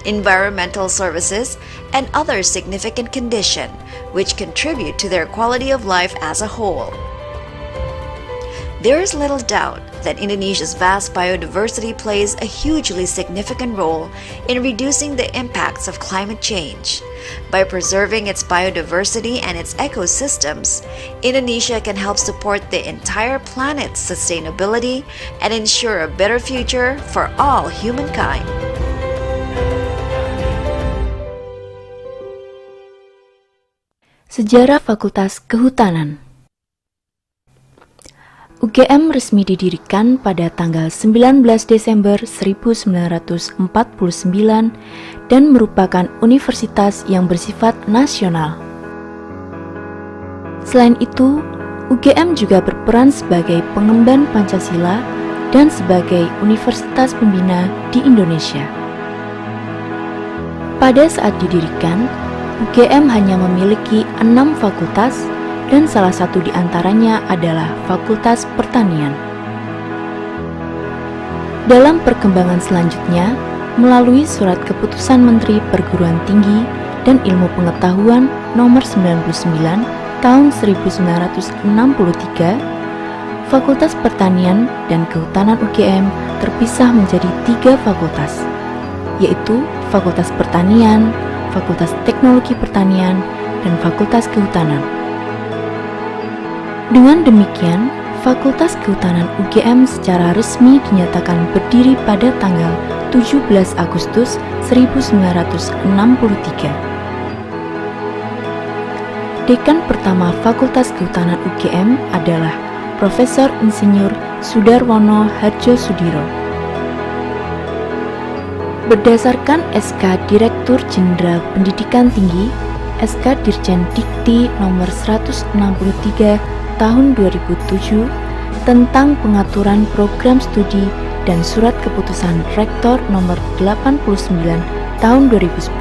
environmental services, and other significant conditions which contribute to their quality of life as a whole. There is little doubt that Indonesia's vast biodiversity plays a hugely significant role in reducing the impacts of climate change. By preserving its biodiversity and its ecosystems, Indonesia can help support the entire planet's sustainability and ensure a better future for all humankind. Sejarah Fakultas Kehutanan. UGM resmi didirikan pada tanggal 19 Desember 1949 dan merupakan universitas yang bersifat nasional. Selain itu, UGM juga berperan sebagai pengemban Pancasila dan sebagai universitas pembina di Indonesia. Pada saat didirikan, UGM hanya memiliki 6 fakultas dan salah satu di antaranya adalah Fakultas Pertanian. Dalam perkembangan selanjutnya, melalui Surat Keputusan Menteri Perguruan Tinggi dan Ilmu Pengetahuan Nomor 99 Tahun 1963, Fakultas Pertanian dan Kehutanan UGM terpisah menjadi 3 fakultas, yaitu Fakultas Pertanian, Fakultas Teknologi Pertanian, dan Fakultas Kehutanan. Dengan demikian, Fakultas Kehutanan UGM secara resmi dinyatakan berdiri pada tanggal 17 Agustus 1963. Dekan pertama Fakultas Kehutanan UGM adalah Profesor Insinyur Sudarwono Harjosudiro. Berdasarkan SK Direktur Jenderal Pendidikan Tinggi, SK Dirjen Dikti nomor 163 tahun 2007 tentang pengaturan program studi dan Surat Keputusan Rektor nomor 89 tahun 2010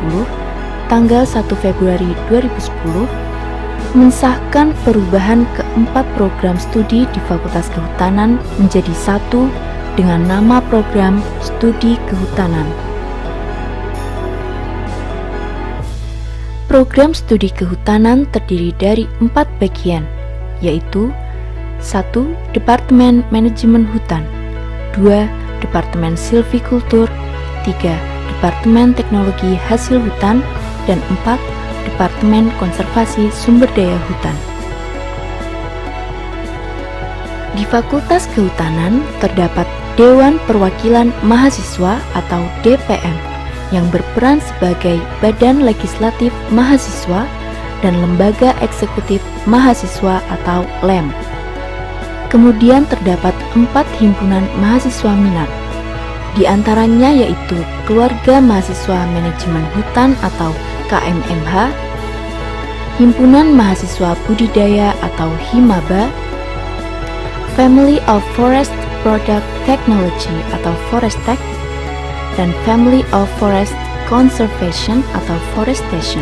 tanggal 1 Februari 2010 mensahkan perubahan keempat program studi di Fakultas Kehutanan menjadi satu dengan nama Program Studi Kehutanan. Program Studi Kehutanan terdiri dari 4 bagian, yaitu 1. Departemen Manajemen Hutan, 2. Departemen Silvikultur, 3. Departemen Teknologi Hasil Hutan, dan 4. Departemen Konservasi Sumber Daya Hutan. Di Fakultas Kehutanan terdapat Dewan Perwakilan Mahasiswa atau DPM yang berperan sebagai badan legislatif mahasiswa dan Lembaga Eksekutif Mahasiswa atau LEM. Kemudian terdapat 4 himpunan mahasiswa minat. Di antaranya yaitu Keluarga Mahasiswa Manajemen Hutan atau KMMH, Himpunan Mahasiswa Budidaya atau HIMABA, Family of Forest Product Technology atau Foresttech, dan Family of Forest Conservation atau Forestation.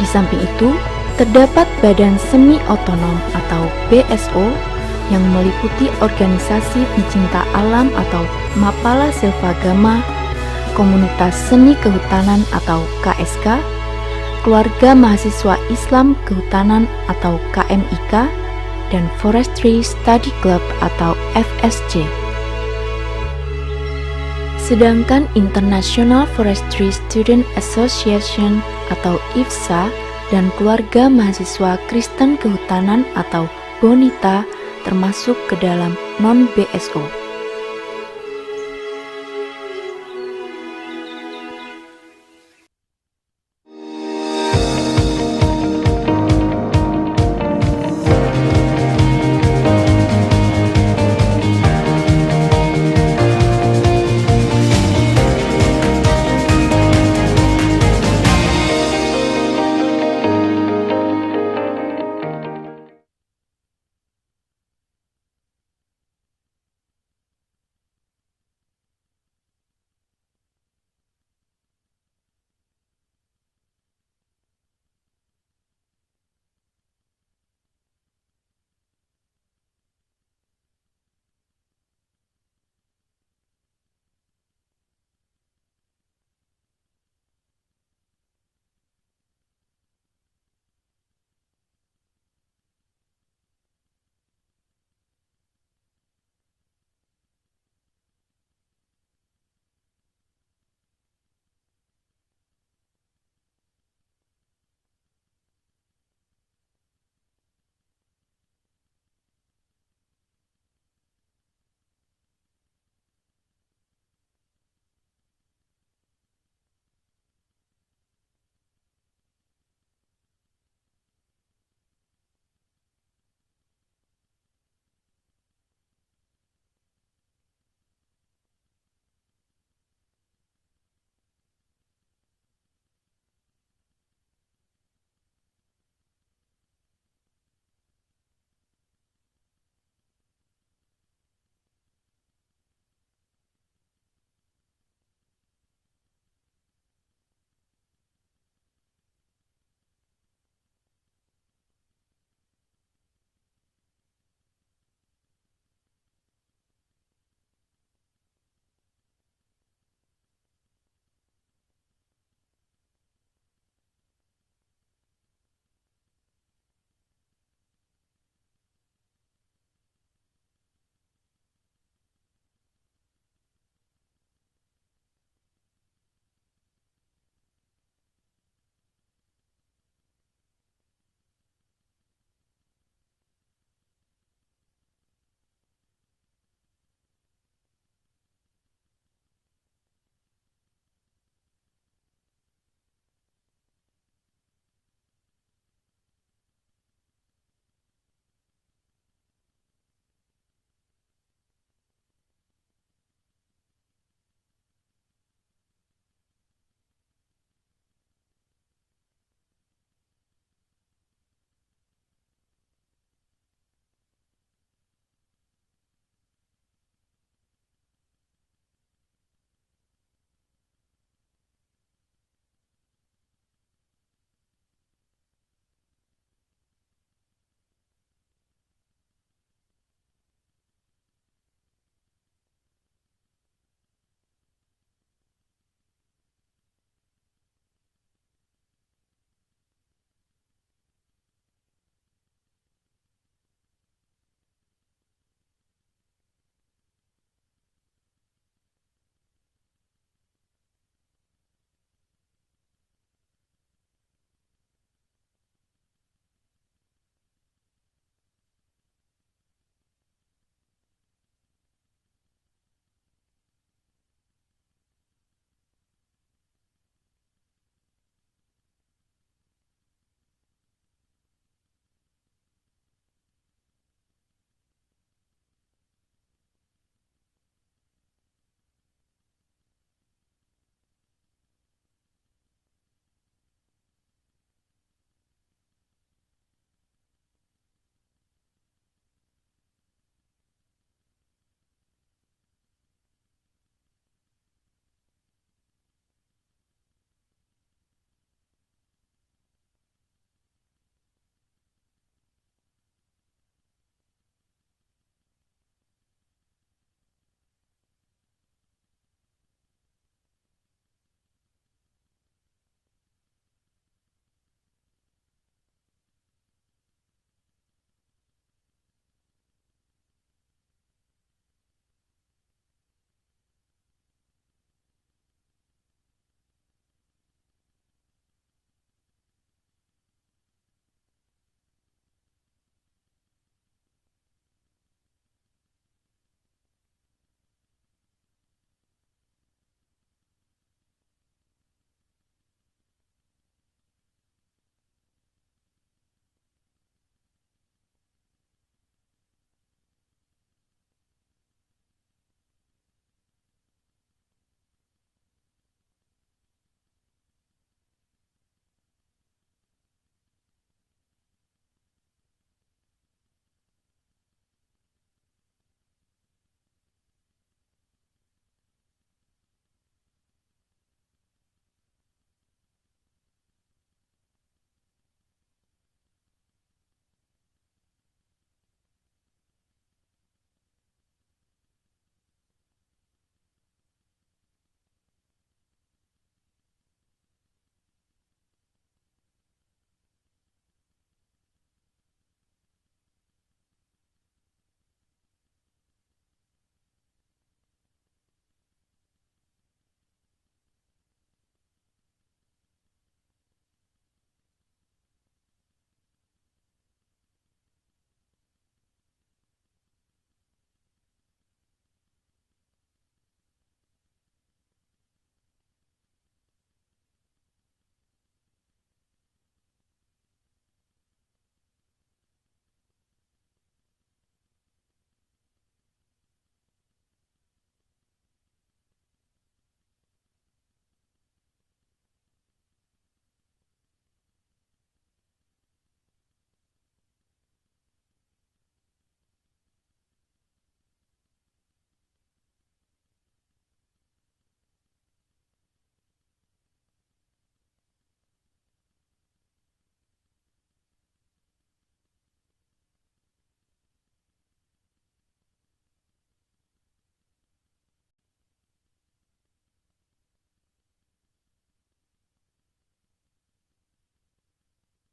Di samping itu, terdapat Badan Semi Otonom atau BSO yang meliputi organisasi pencinta alam atau Mapala Silvagama, Komunitas Seni Kehutanan atau KSK, Keluarga Mahasiswa Islam Kehutanan atau KMIK, dan Forestry Study Club atau FSC. Sedangkan International Forestry Student Association atau IFSA dan Keluarga Mahasiswa Kristen Kehutanan atau BONITA termasuk ke dalam non-BSO.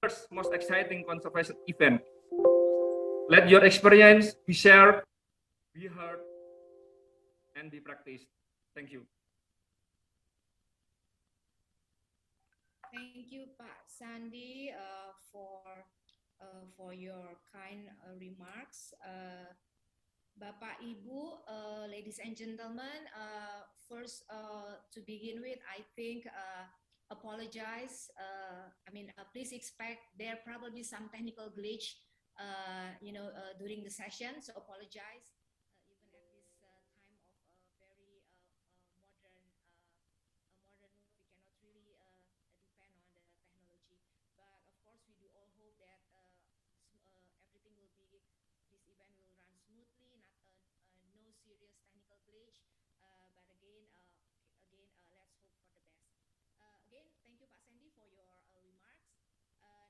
first most exciting conservation event. Let your experience be shared, be heard, and be practiced. Thank you. Thank you, Pak Sandi, for your kind remarks. Bapak, Ibu, ladies and gentlemen, first to begin with, I think apologize. Please expect there probably some technical glitch, during the session. So apologize. Even at this time of very modern world, we cannot really depend on the technology. But of course, we do all hope that everything will be. This event will run smoothly, not no serious technical glitch. But again, let's hope for the best. Again, thank you, Pak Sandy, for your remarks.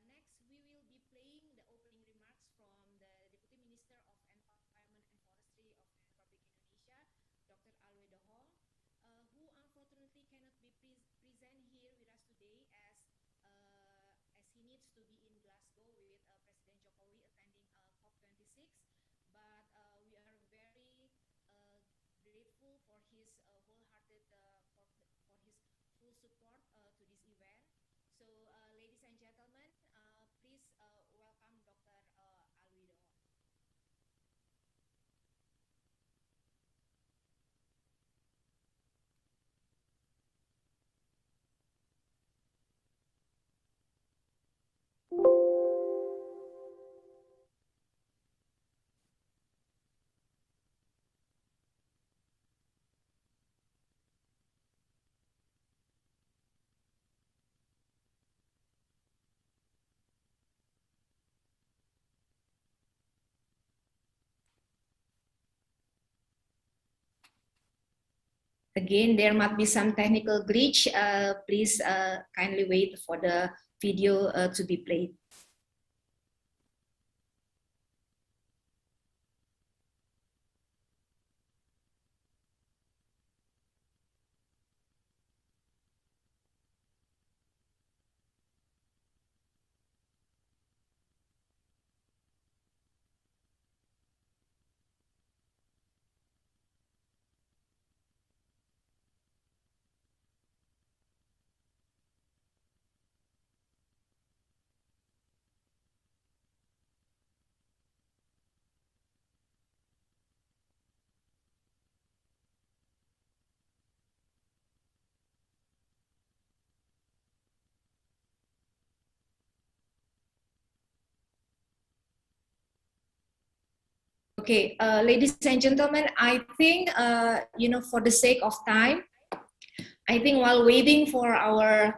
Next, we will be playing the opening remarks from the Deputy Minister of Environment and Forestry of the Republic Indonesia, Dr. Alwe Dohong, who unfortunately cannot be present here with us today as he needs to be in Glasgow with President Jokowi attending COP26. But we are very grateful for his wholehearted for his full support to this event. So, ladies and gentlemen, please welcome Dr. Alwe Dohong. Again, there might be some technical glitch. Please kindly wait for the video to be played. Okay, ladies and gentlemen, I think, for the sake of time, I think while waiting for our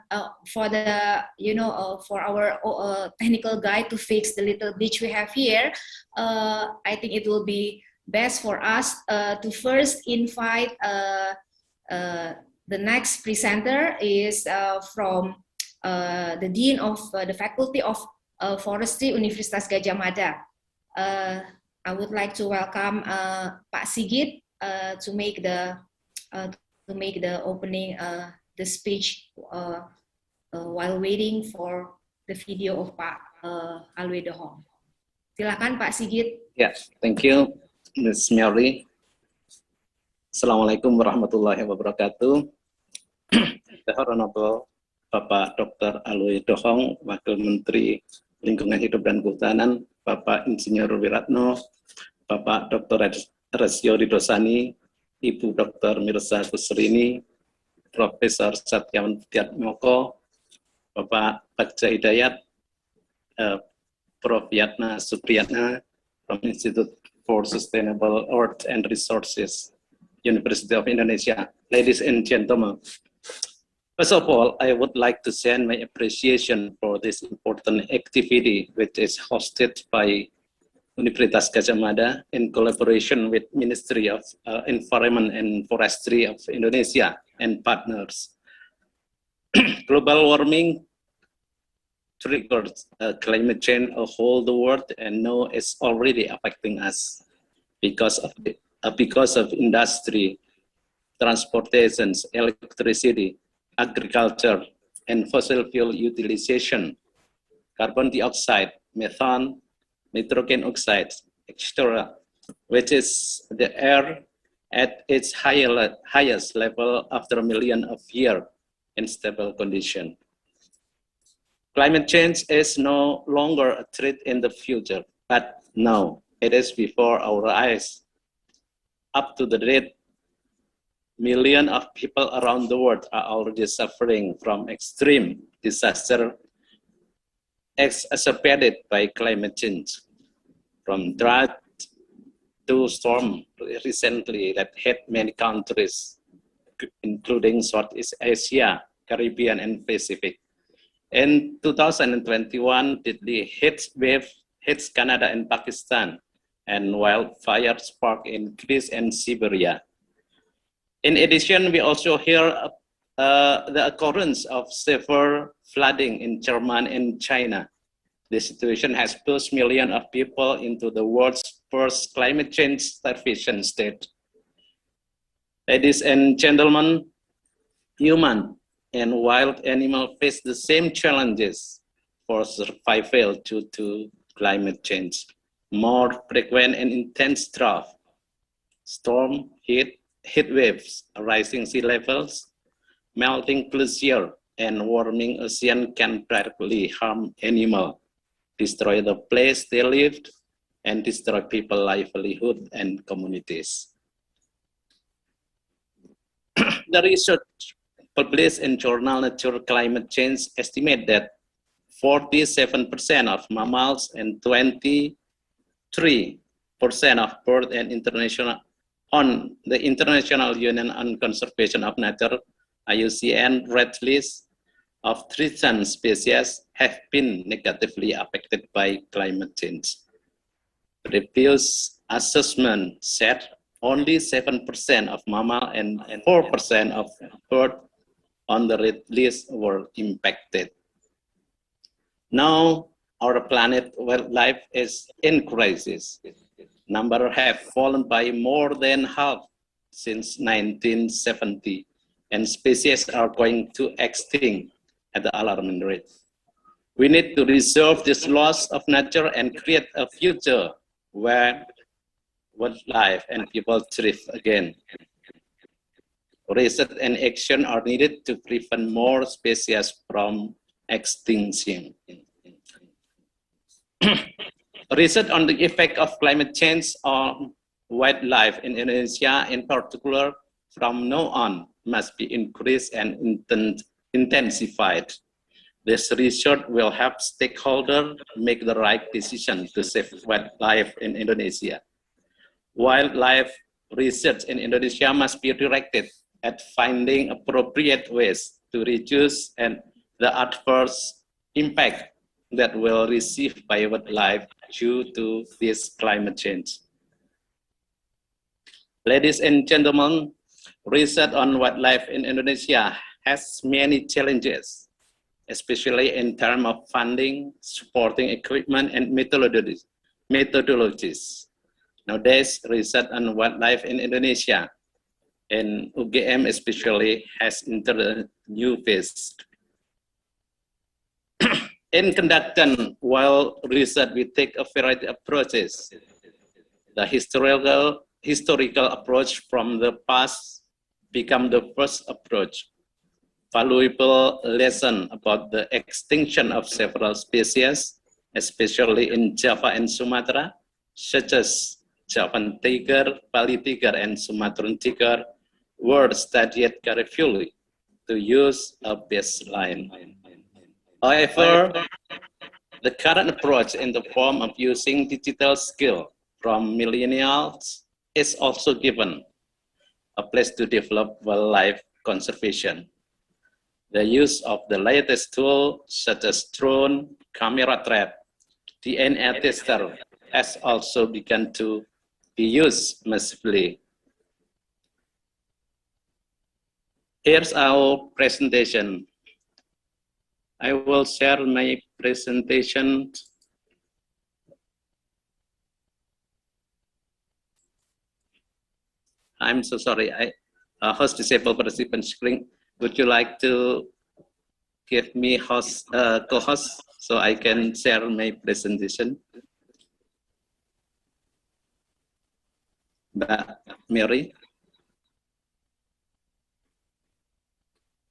technical guide to fix the little glitch we have here, I think it will be best for us to first invite the next presenter is from the Dean of the Faculty of Forestry, Universitas Gadjah Mada. I would like to welcome Pak Sigit to make the opening the speech while waiting for the video of Pak Alwe Dohong. Silakan Pak Sigit. Yes, thank you, Ms. Mary. Assalamualaikum warahmatullahi wabarakatuh. The Honorable Bapak Dr. Alwe Dohong, Wakil Menteri Lingkungan Hidup dan Kehutanan, Bapak Insinyur Wiratno, Bapak Dr. Resio Ridosani, Ibu Dr. Mirza Kusrini, Profesor Satyawan Tiatmoko, Bapak Bagja Hidayat, Prof. Yatna Supriyatna from Institute for Sustainable Earth and Resources, University of Indonesia. Ladies and gentlemen, first of all, I would like to send my appreciation for this important activity, which is hosted by Universitas Gadjah Mada in collaboration with Ministry of Environment and Forestry of Indonesia and partners. Global warming triggers climate change all the world, and now it's already affecting us because of industry, transportation, electricity, agriculture, and fossil fuel utilization. carbon dioxide, methane, nitrogen oxide, etc., which is the air at its highest level after a million of years in stable condition. Climate change is no longer a threat in the future, but now it is before our eyes. Up to the date, millions of people around the world are already suffering from extreme disaster exacerbated by climate change, from drought to storm recently that hit many countries, including Southeast Asia, Caribbean, and Pacific. In 2021, the heat wave hits Canada and Pakistan, and wildfire sparked in Greece and Siberia. In addition, we also hear the occurrence of severe flooding in Germany and China. The situation has pushed millions of people into the world's first climate change starvation state. Ladies and gentlemen, human and wild animals face the same challenges for survival due to climate change. More frequent and intense drought, storm, heat waves, rising sea levels, melting glacier, and warming ocean can directly harm animals, destroy the place they lived, and destroy people's livelihood and communities. The research published in journal Nature Climate Change estimate that 47% of mammals and 23% of birds and on the International Union on Conservation of Nature, IUCN, red list of threatened species have been negatively affected by climate change. Previous assessment said only 7% of mammal and 4% of birds on the red list were impacted. Now, our planet wildlife is in crisis. Numbers have fallen by more than half since 1970, and species are going to extinct at the alarming rate. We need to resolve this loss of nature and create a future where wildlife and people thrive again. Research and action are needed to prevent more species from extinction. Research on the effect of climate change on wildlife in Indonesia, in particular, from now on, must be increased and intensified. This research will help stakeholders make the right decision to save wildlife in Indonesia. Wildlife research in Indonesia must be directed at finding appropriate ways to reduce the adverse impact that will receive by wildlife due to this climate change. Ladies and gentlemen, research on wildlife in Indonesia has many challenges, especially in terms of funding, supporting equipment, and methodologies. Nowadays, research on wildlife in Indonesia, and UGM especially, has entered a new phase. In conducting wild research, we take a variety of approaches. The historical approach from the past become the first approach. Valuable lesson about the extinction of several species, especially in Java and Sumatra, such as Javan tiger, Bali tiger, and Sumatran tiger, were studied carefully to use a baseline. However, the current approach in the form of using digital skill from millennials is also given a place to develop wildlife conservation. The use of the latest tools such as drone, camera trap, DNA tester has also begun to be used massively. Here's our presentation. I will share my presentation. I'm so sorry. Host disabled participant screen. Would you like to give me co-host so I can share my presentation. Mary,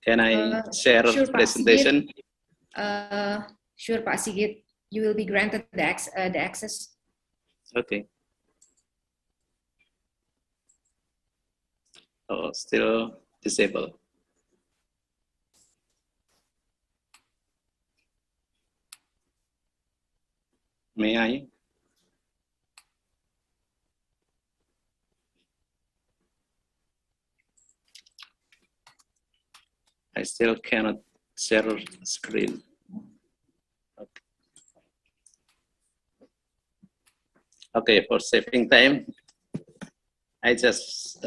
can I share sure, presentation? Sure, Pak Sigit, you will be granted the access. Okay. Oh, still disabled. May I? I still cannot share screen. Okay. Okay, for saving time, I just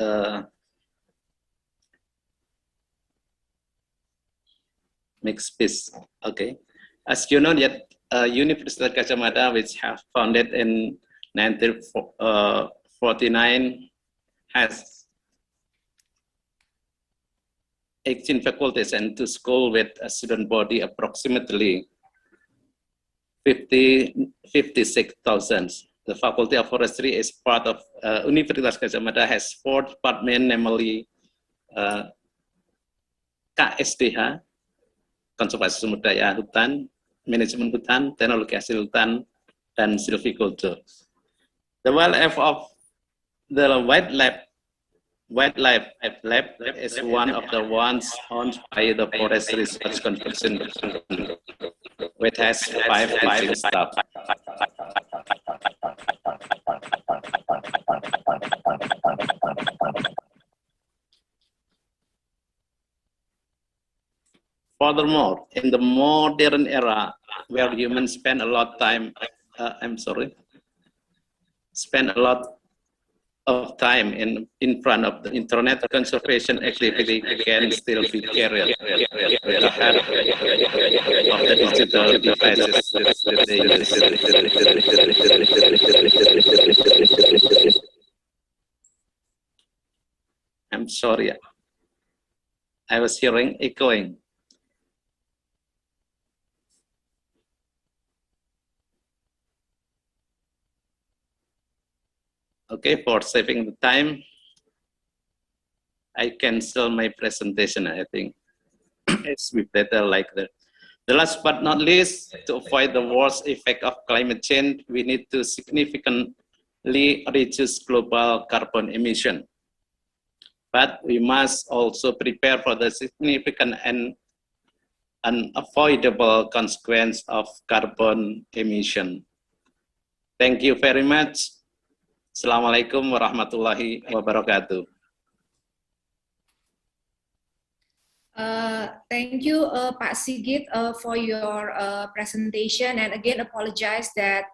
make space. Okay. As you know, that University Gajah Mada, which have founded in 1949, has 18 faculties and 2 schools with a student body approximately 56,000. The Faculty of Forestry is part of Universitas Gajah Mada, has 4 departments, namely KSDH, Konservasi Sumber Daya Hutan, Manajemen Hutan, Teknologi Hasil Hutan, dan Silviculture. The wildlife of the wildlife lab is one of the ones owned by the Forest Research Consortium, which has 5 teaching staff. Furthermore, in the modern era where humans spend a lot of time, spend a lot of time in front of the internet, conservation activity can still be carried with the help of the digital devices that they use. I'm sorry, I was hearing echoing. Okay, for saving the time, I cancel my presentation, I think. It's better like that. The last but not least, to avoid the worst effect of climate change, we need to significantly reduce global carbon emission. But we must also prepare for the significant and unavoidable consequence of carbon emission. Thank you very much. Assalamualaikum warahmatullahi wabarakatuh. Thank you, Pak Sigit, for your presentation. And again, apologize that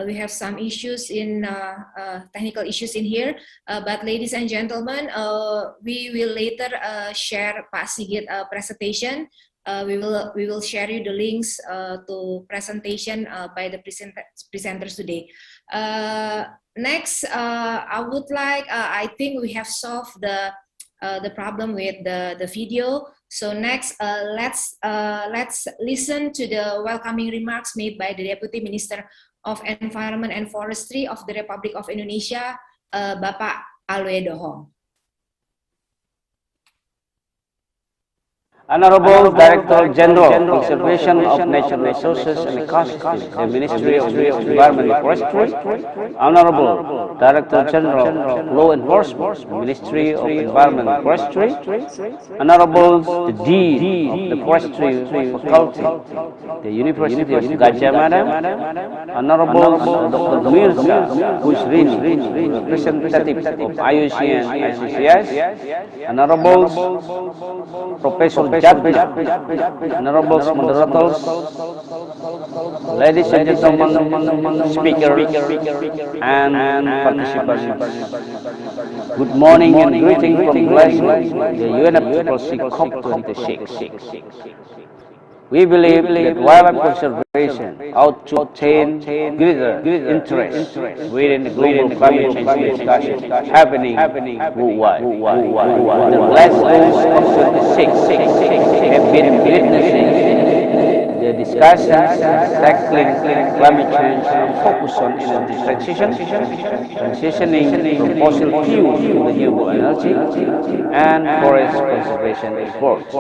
we have some issues in technical issues in here. But ladies and gentlemen, we will later share Pak Sigit presentation. We will share you the links to presentation by the presenters today. Next, I would like, I think we have solved the problem with the video. So next, let's listen to the welcoming remarks made by the Deputy Minister of Environment and Forestry of the Republic of Indonesia, Bapak Alwe Dohong. Honorable Director General, Conservation of Natural Resources and Ecosystem, the Ministry of Environment and Forestry. Honorable Director General, Law Enforcement, Ministry of Environment and Forestry. Honorable the Dean of the Forestry Faculty, the University of Gajah Mada. Honorable Dr. Mirza Busrini, representative of IUCN and ICCS. Honorable Professor Honorable moderators, ladies and gentlemen, speakers and participants, good morning and greeting from Glasgow, the UNFCCC COP26. We believe that wildlife conservation ought to obtain greater interest within the global climate change discussion happening worldwide. The last COP26 have been witnessing the discussions tackling climate change are focused on energy transition, transitioning from fossil fuel to renewable energy, and forest conservation efforts.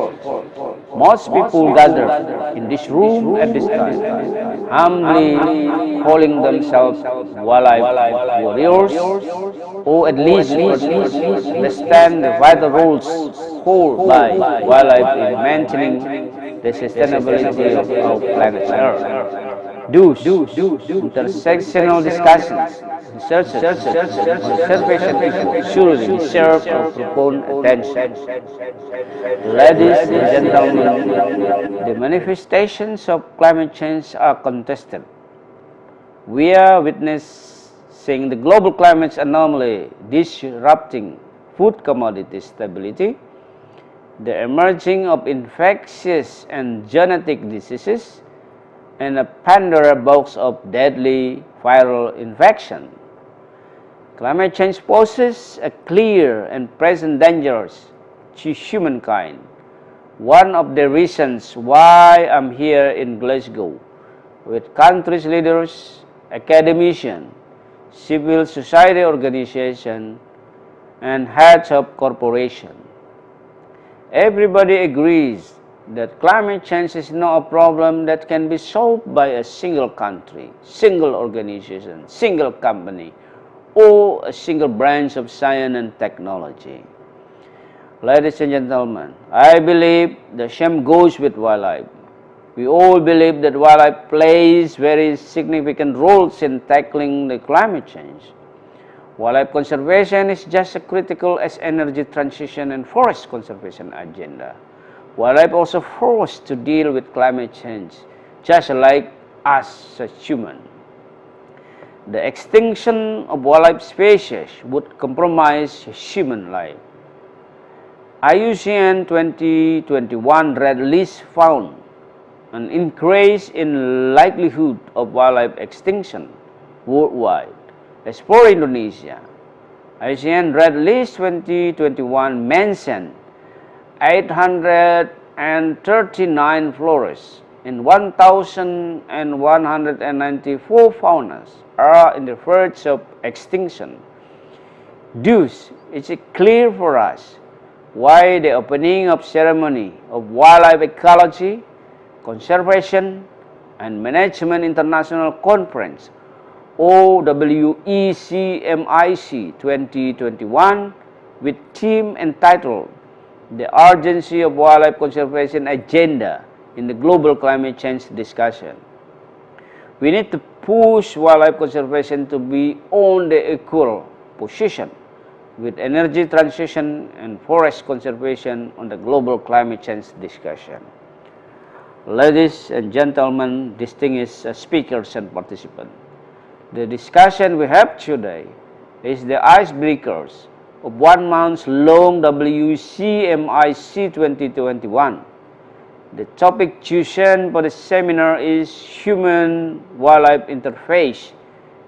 Most people gathered in this room at this time, humbly calling themselves wildlife warriors, or at least understand the vital roles played by wildlife in maintaining the sustainability of our planet Earth. Thus, intersectional discussions, researches, and conservation efforts surely deserve our profound attention. Ladies and gentlemen, the manifestations of climate change are contested. We are witnessing the global climate anomaly disrupting food commodity stability, the emerging of infectious and genetic diseases, and a Pandora box of deadly viral infection. Climate change poses a clear and present danger to humankind. One of the reasons why I'm here in Glasgow with countries' leaders, academicians, civil society organizations, and heads of corporations. Everybody agrees that climate change is not a problem that can be solved by a single country, single organization, single company, or a single branch of science and technology. Ladies and gentlemen, I believe the same goes with wildlife. We all believe that wildlife plays very significant roles in tackling the climate change. Wildlife conservation is just as critical as energy transition and forest conservation agenda. Wildlife also forced to deal with climate change, just like us as humans. The extinction of wildlife species would compromise human life. IUCN 2021 Red List found an increase in likelihood of wildlife extinction worldwide. As for Indonesia, IUCN Red List 2021 mentioned 839 forests and 1,194 faunas are in the verge of extinction. Thus, it is clear for us why the opening of ceremony of Wildlife Ecology, Conservation and Management International Conference Wecmic 2021 with theme entitled The Urgency of Wildlife Conservation Agenda in the Global Climate Change Discussion. We need to push wildlife conservation to be on the equal position with energy transition and forest conservation on the global climate change discussion. Ladies and gentlemen, distinguished speakers and participants, the discussion we have today is the icebreakers of 1 month-long Wecmic 2021. The topic chosen for the seminar is Human-Wildlife Interface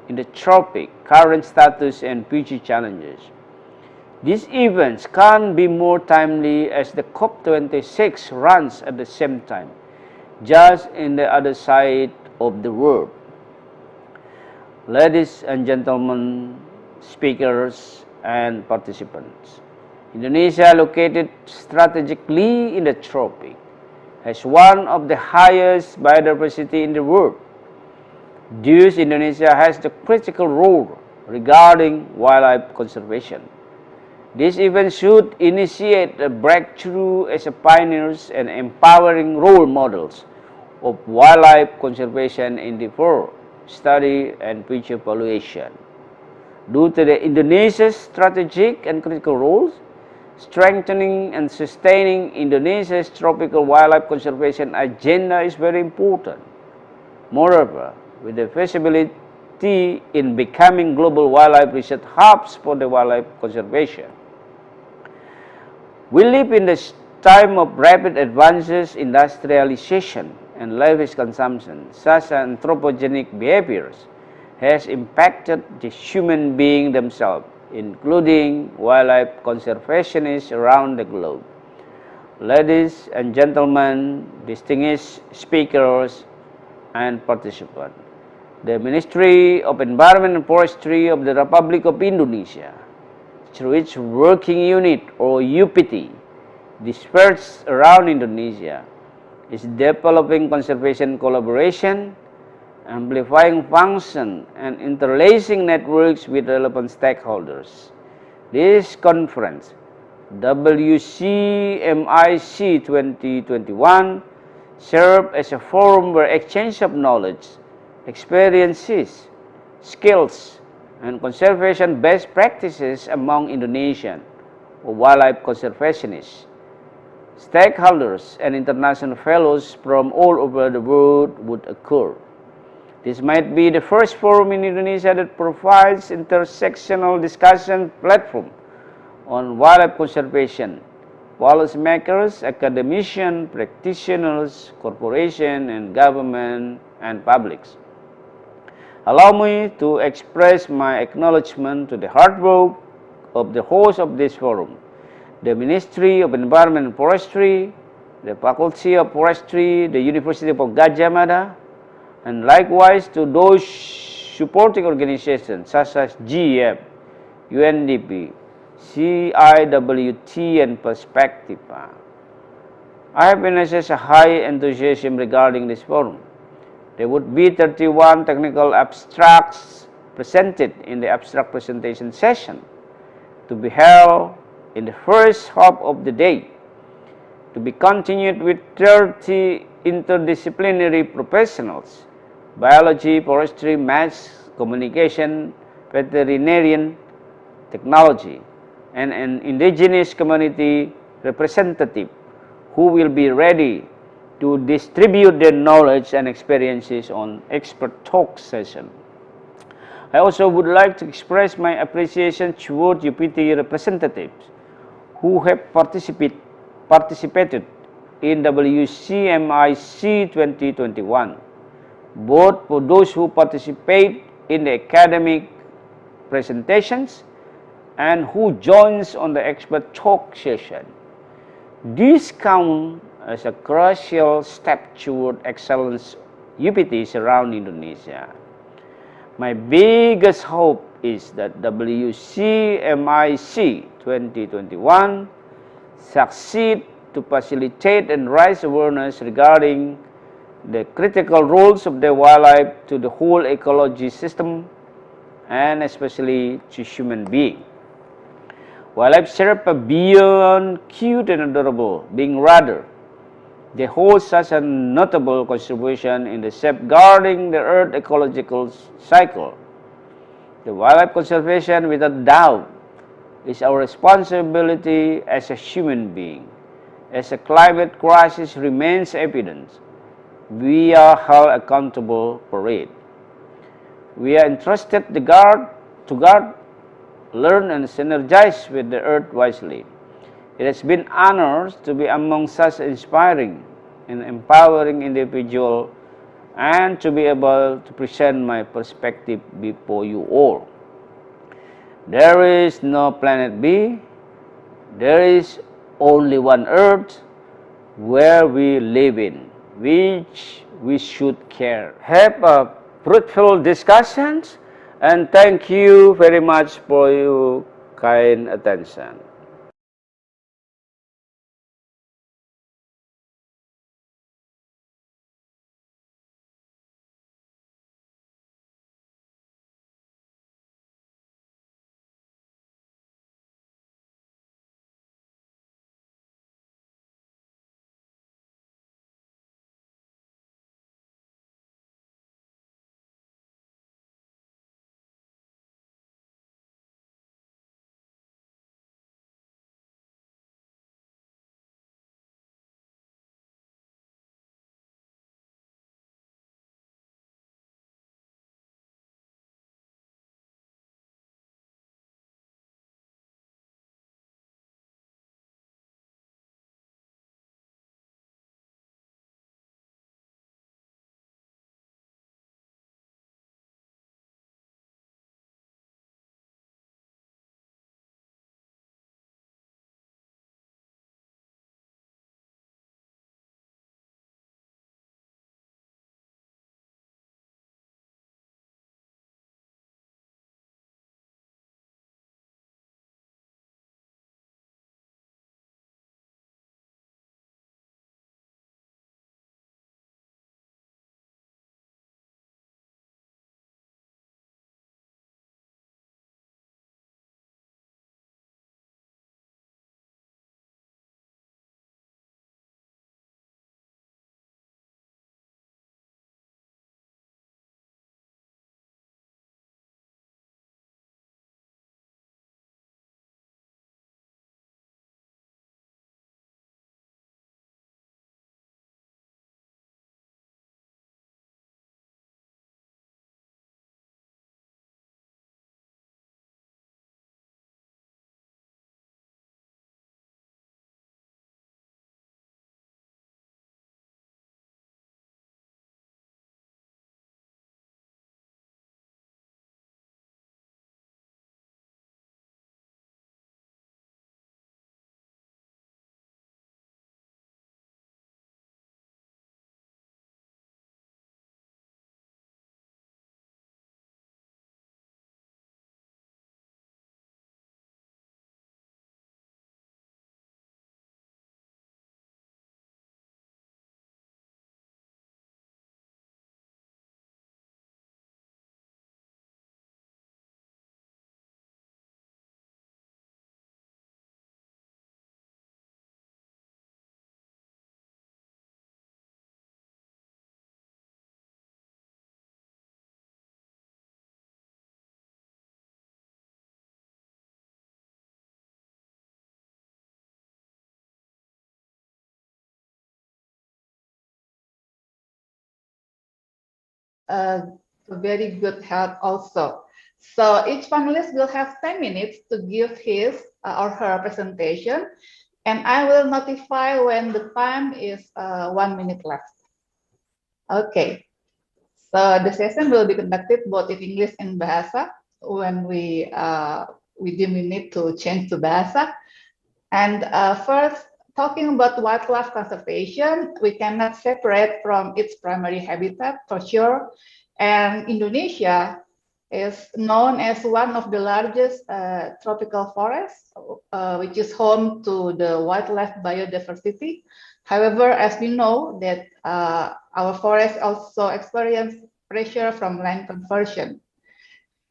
in the Tropic, Current Status and Future Challenges. These events can't be more timely as the COP26 runs at the same time, just in the other side of the world. Ladies and gentlemen, speakers and participants, Indonesia, located strategically in the tropic, has one of the highest biodiversity in the world. Thus, Indonesia has the critical role regarding wildlife conservation. This event should initiate a breakthrough as a pioneers and empowering role models of wildlife conservation in the field, study and future evaluation. Due to the Indonesia's strategic and critical roles, strengthening and sustaining Indonesia's tropical wildlife conservation agenda is very important. Moreover, with the feasibility in becoming global wildlife research hubs for the wildlife conservation. We live in this time of rapid advances, industrialization, and lavish consumption. Such anthropogenic behaviors has impacted the human beings themselves, including wildlife conservationists around the globe. Ladies and gentlemen, distinguished speakers, and participants. The Ministry of Environment and Forestry of the Republic of Indonesia, through its working unit or UPT, dispersed around Indonesia, is developing conservation collaboration, amplifying function, and interlacing networks with relevant stakeholders. This conference, WCMIC 2021, served as a forum where exchange of knowledge, experiences, skills, and conservation best practices among Indonesian wildlife conservationists, stakeholders, and international fellows from all over the world would occur. This might be the first forum in Indonesia that provides intersectional discussion platform on wildlife conservation. Policymakers, academicians, practitioners, corporations, and government and publics. Allow me to express my acknowledgement to the hard work of the host of this forum, the Ministry of Environment and Forestry, the Faculty of Forestry, the University of Gadjah Mada, and likewise to those supporting organizations such as GEF, UNDP, CIWT, and Perspectiva. I have witnessed a high enthusiasm regarding this forum. There would be 31 technical abstracts presented in the abstract presentation session to be held in the first half of the day, to be continued with 30 interdisciplinary professionals: biology, forestry, maths, communication, veterinarian, technology, and an indigenous community representative who will be ready to distribute their knowledge and experiences on expert talk session. I also would like to express my appreciation toward UPT representatives who have participated in WCMIC 2021, both for those who participate in the academic presentations and who joins on the expert talk session. This counts as a crucial step toward excellence UPTs around Indonesia. My biggest hope is that WCMIC 2021 succeed to facilitate and raise awareness regarding the critical roles of the wildlife to the whole ecology system and especially to human beings. Wildlife serve beyond cute and adorable, being rather, they hold such a notable contribution in the safeguarding the Earth's ecological cycle. The wildlife conservation, without doubt, is our responsibility as a human being. As the climate crisis remains evident, we are held accountable for it. We are entrusted to guard, learn, and synergize with the Earth wisely. It has been honored to be among such inspiring and empowering individuals and to be able to present my perspective before you all. There is no planet B. There is only one Earth where we live in, which we should care. Have a fruitful discussions, and thank you very much for your kind attention. very good health also. So each panelist will have 10 minutes to give his or her presentation, and I will notify when the time is 1 minute left. Okay, so the session will be conducted both in English and Bahasa when we deem we need to change to Bahasa. And first, talking about wildlife conservation, we cannot separate from its primary habitat for sure. And Indonesia is known as one of the largest tropical forests, which is home to the wildlife biodiversity. However, as we know that our forests also experience pressure from land conversion.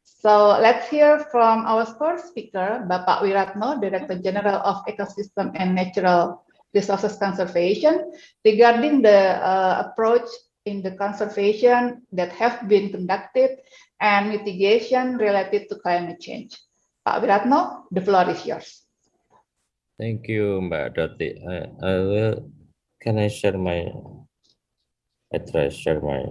So let's hear from our first speaker, Bapak Wiratno, Director General of Ecosystem and Natural Resources Conservation, regarding the approach in the conservation that have been conducted and mitigation related to climate change. Pak Wiratno, the floor is yours. Thank you, Mbak Doti. I will. Can I share my? I try share my.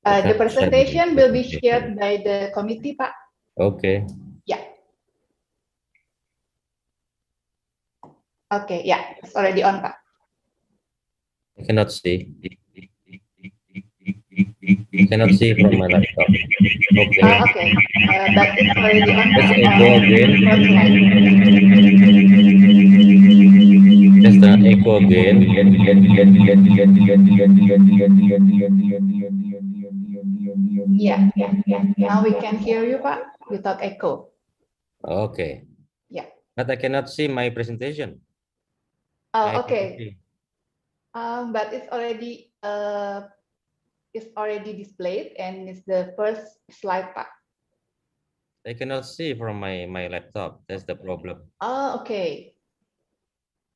The presentation will be shared by the committee, Pak. Okay. Yeah. Okay, yeah, it's already on, Pak. I cannot see. I cannot see from my laptop. Okay. Okay, but it's already on. Let's echo again. Let's echo again. Yeah. Now we can hear you, Pak, without echo. Okay. Yeah. But I cannot see my presentation. Oh, okay. But it's already displayed, and it's the first slide, Pak. I cannot see from my laptop. That's the problem. Oh, okay.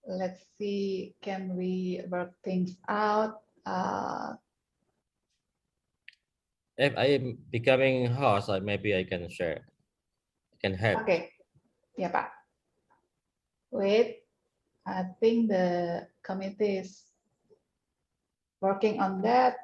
Let's see. Can we work things out? If I am becoming host, maybe I can share. I can help. Okay. Yeah, Pak. Wait. I think the committee is working on that.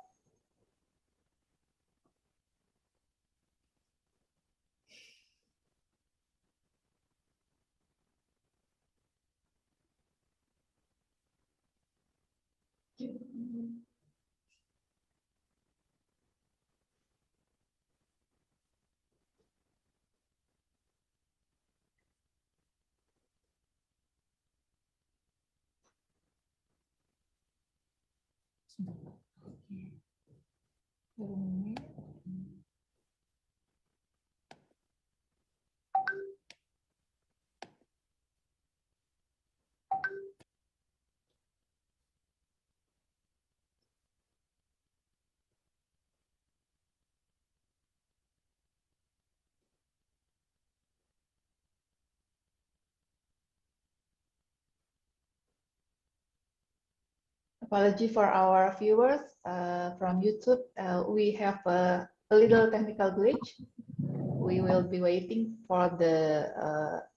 Apology for our viewers from YouTube. We have a little technical glitch. We will be waiting for the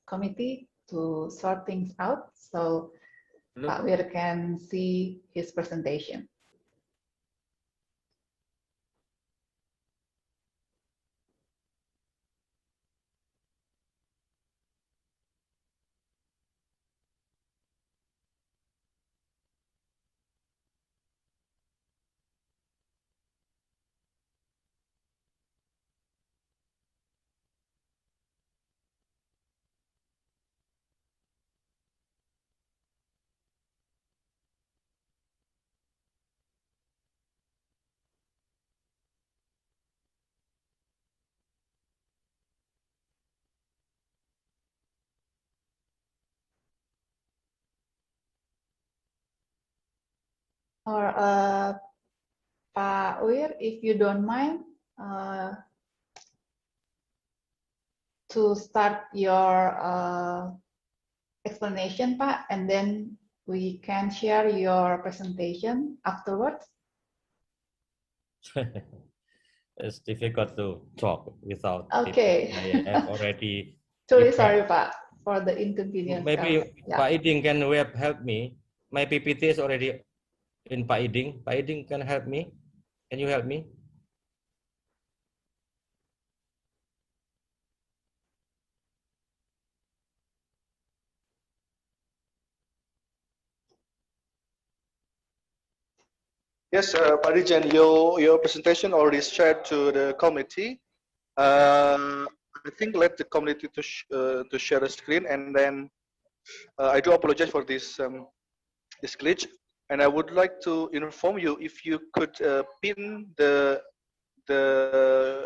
committee to sort things out so Pak Wir can see his presentation. Or Pak Wir, if you don't mind, to start your explanation, Pak, and then we can share your presentation afterwards. It's difficult to talk without. Okay. I have already. Truly sorry, Pak, for the inconvenience. Maybe yeah. Pak Iding can help me. My PPT is already in Pak Iding. Pak Iding can help me. Can you help me? Yes, Pak Dirjen, your presentation already shared to the committee. I think let the committee to share the screen, and then I do apologize for this glitch, and I would like to inform you if you could pin the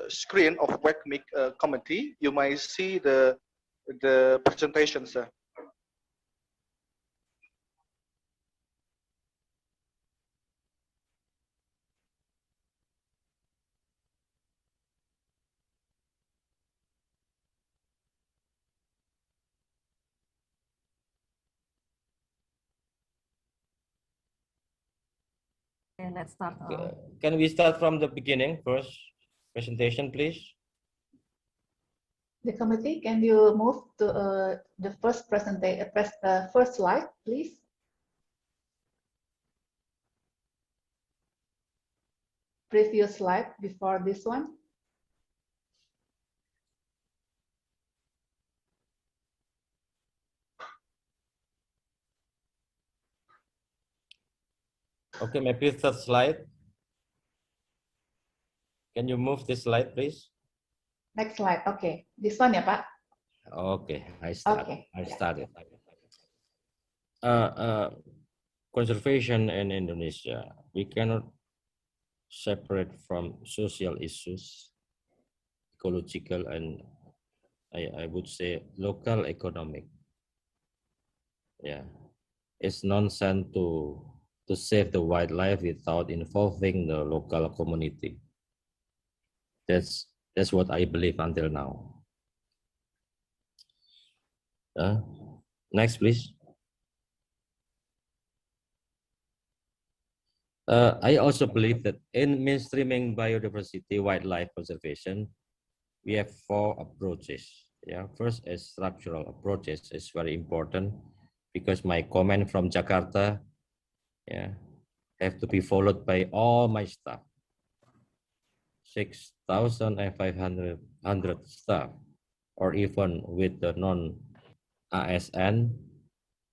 screen of Wecmic committee, you might see the presentation, sir. And let's start. Can we start from the beginning first? Presentation, please. The committee, can you move to the first first slide, please? Previous slide before this one. Okay, maybe third slide. Can you move this slide, please? Next slide. Okay, this one ya, Pak. Okay, I start. Okay. I started. Conservation in Indonesia, we cannot separate from social issues, ecological, and I would say local economic. Yeah, it's nonsense to save the wildlife without involving the local community. That's what I believe until now. Next, please. I also believe that in mainstreaming biodiversity, wildlife conservation, we have 4 approaches. Yeah, first is structural approaches is very important because my comment from Jakarta, yeah, have to be followed by all my staff. 6,500 staff, or even with the non-ASN,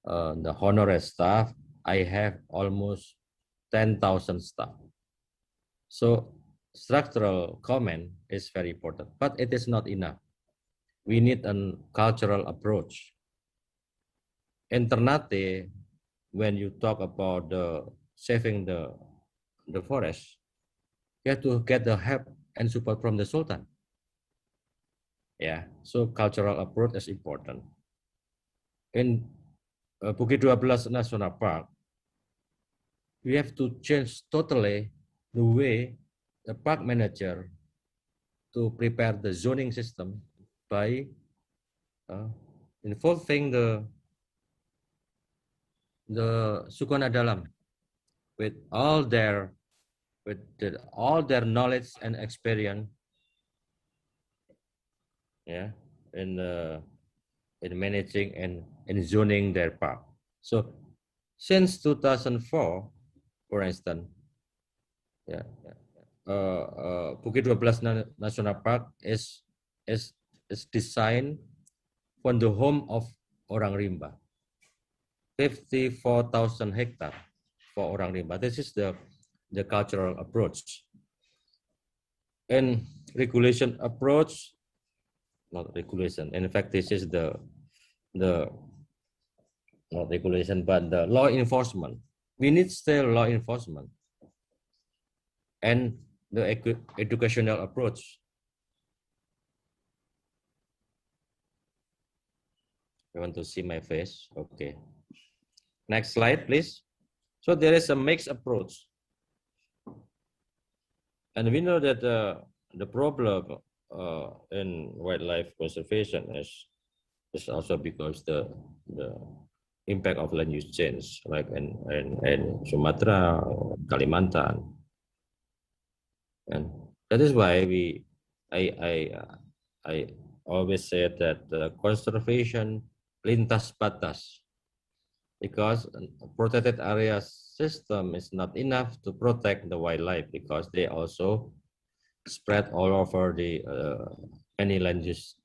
the honorary staff, I have almost 10,000 staff. So structural comment is very important, but it is not enough. We need a cultural approach. Internally, when you talk about saving the forest, you have to get the help and support from the Sultan. Yeah, so cultural approach is important. In Bukit 12 National Park, we have to change totally the way the park manager to prepare the zoning system by involving the Sukuna Dalam with all their knowledge and experience, yeah, in managing and in zoning their park. So since 2004, for instance, yeah, Bukit 12 National Park is designed from the home of orang rimba, 54,000 hectares for orang rimba. This is the cultural approach. And regulation approach, not regulation. In fact, this is the not regulation, but the law enforcement. We need still law enforcement and the educational approach. You want to see my face? Okay. Next slide, please. So there is a mixed approach. And we know that the problem in wildlife conservation is also because the impact of land use change, like in Sumatra, Kalimantan, and that is why I always say that the conservation lintas batas, because protected area system is not enough to protect the wildlife because they also spread all over the many land use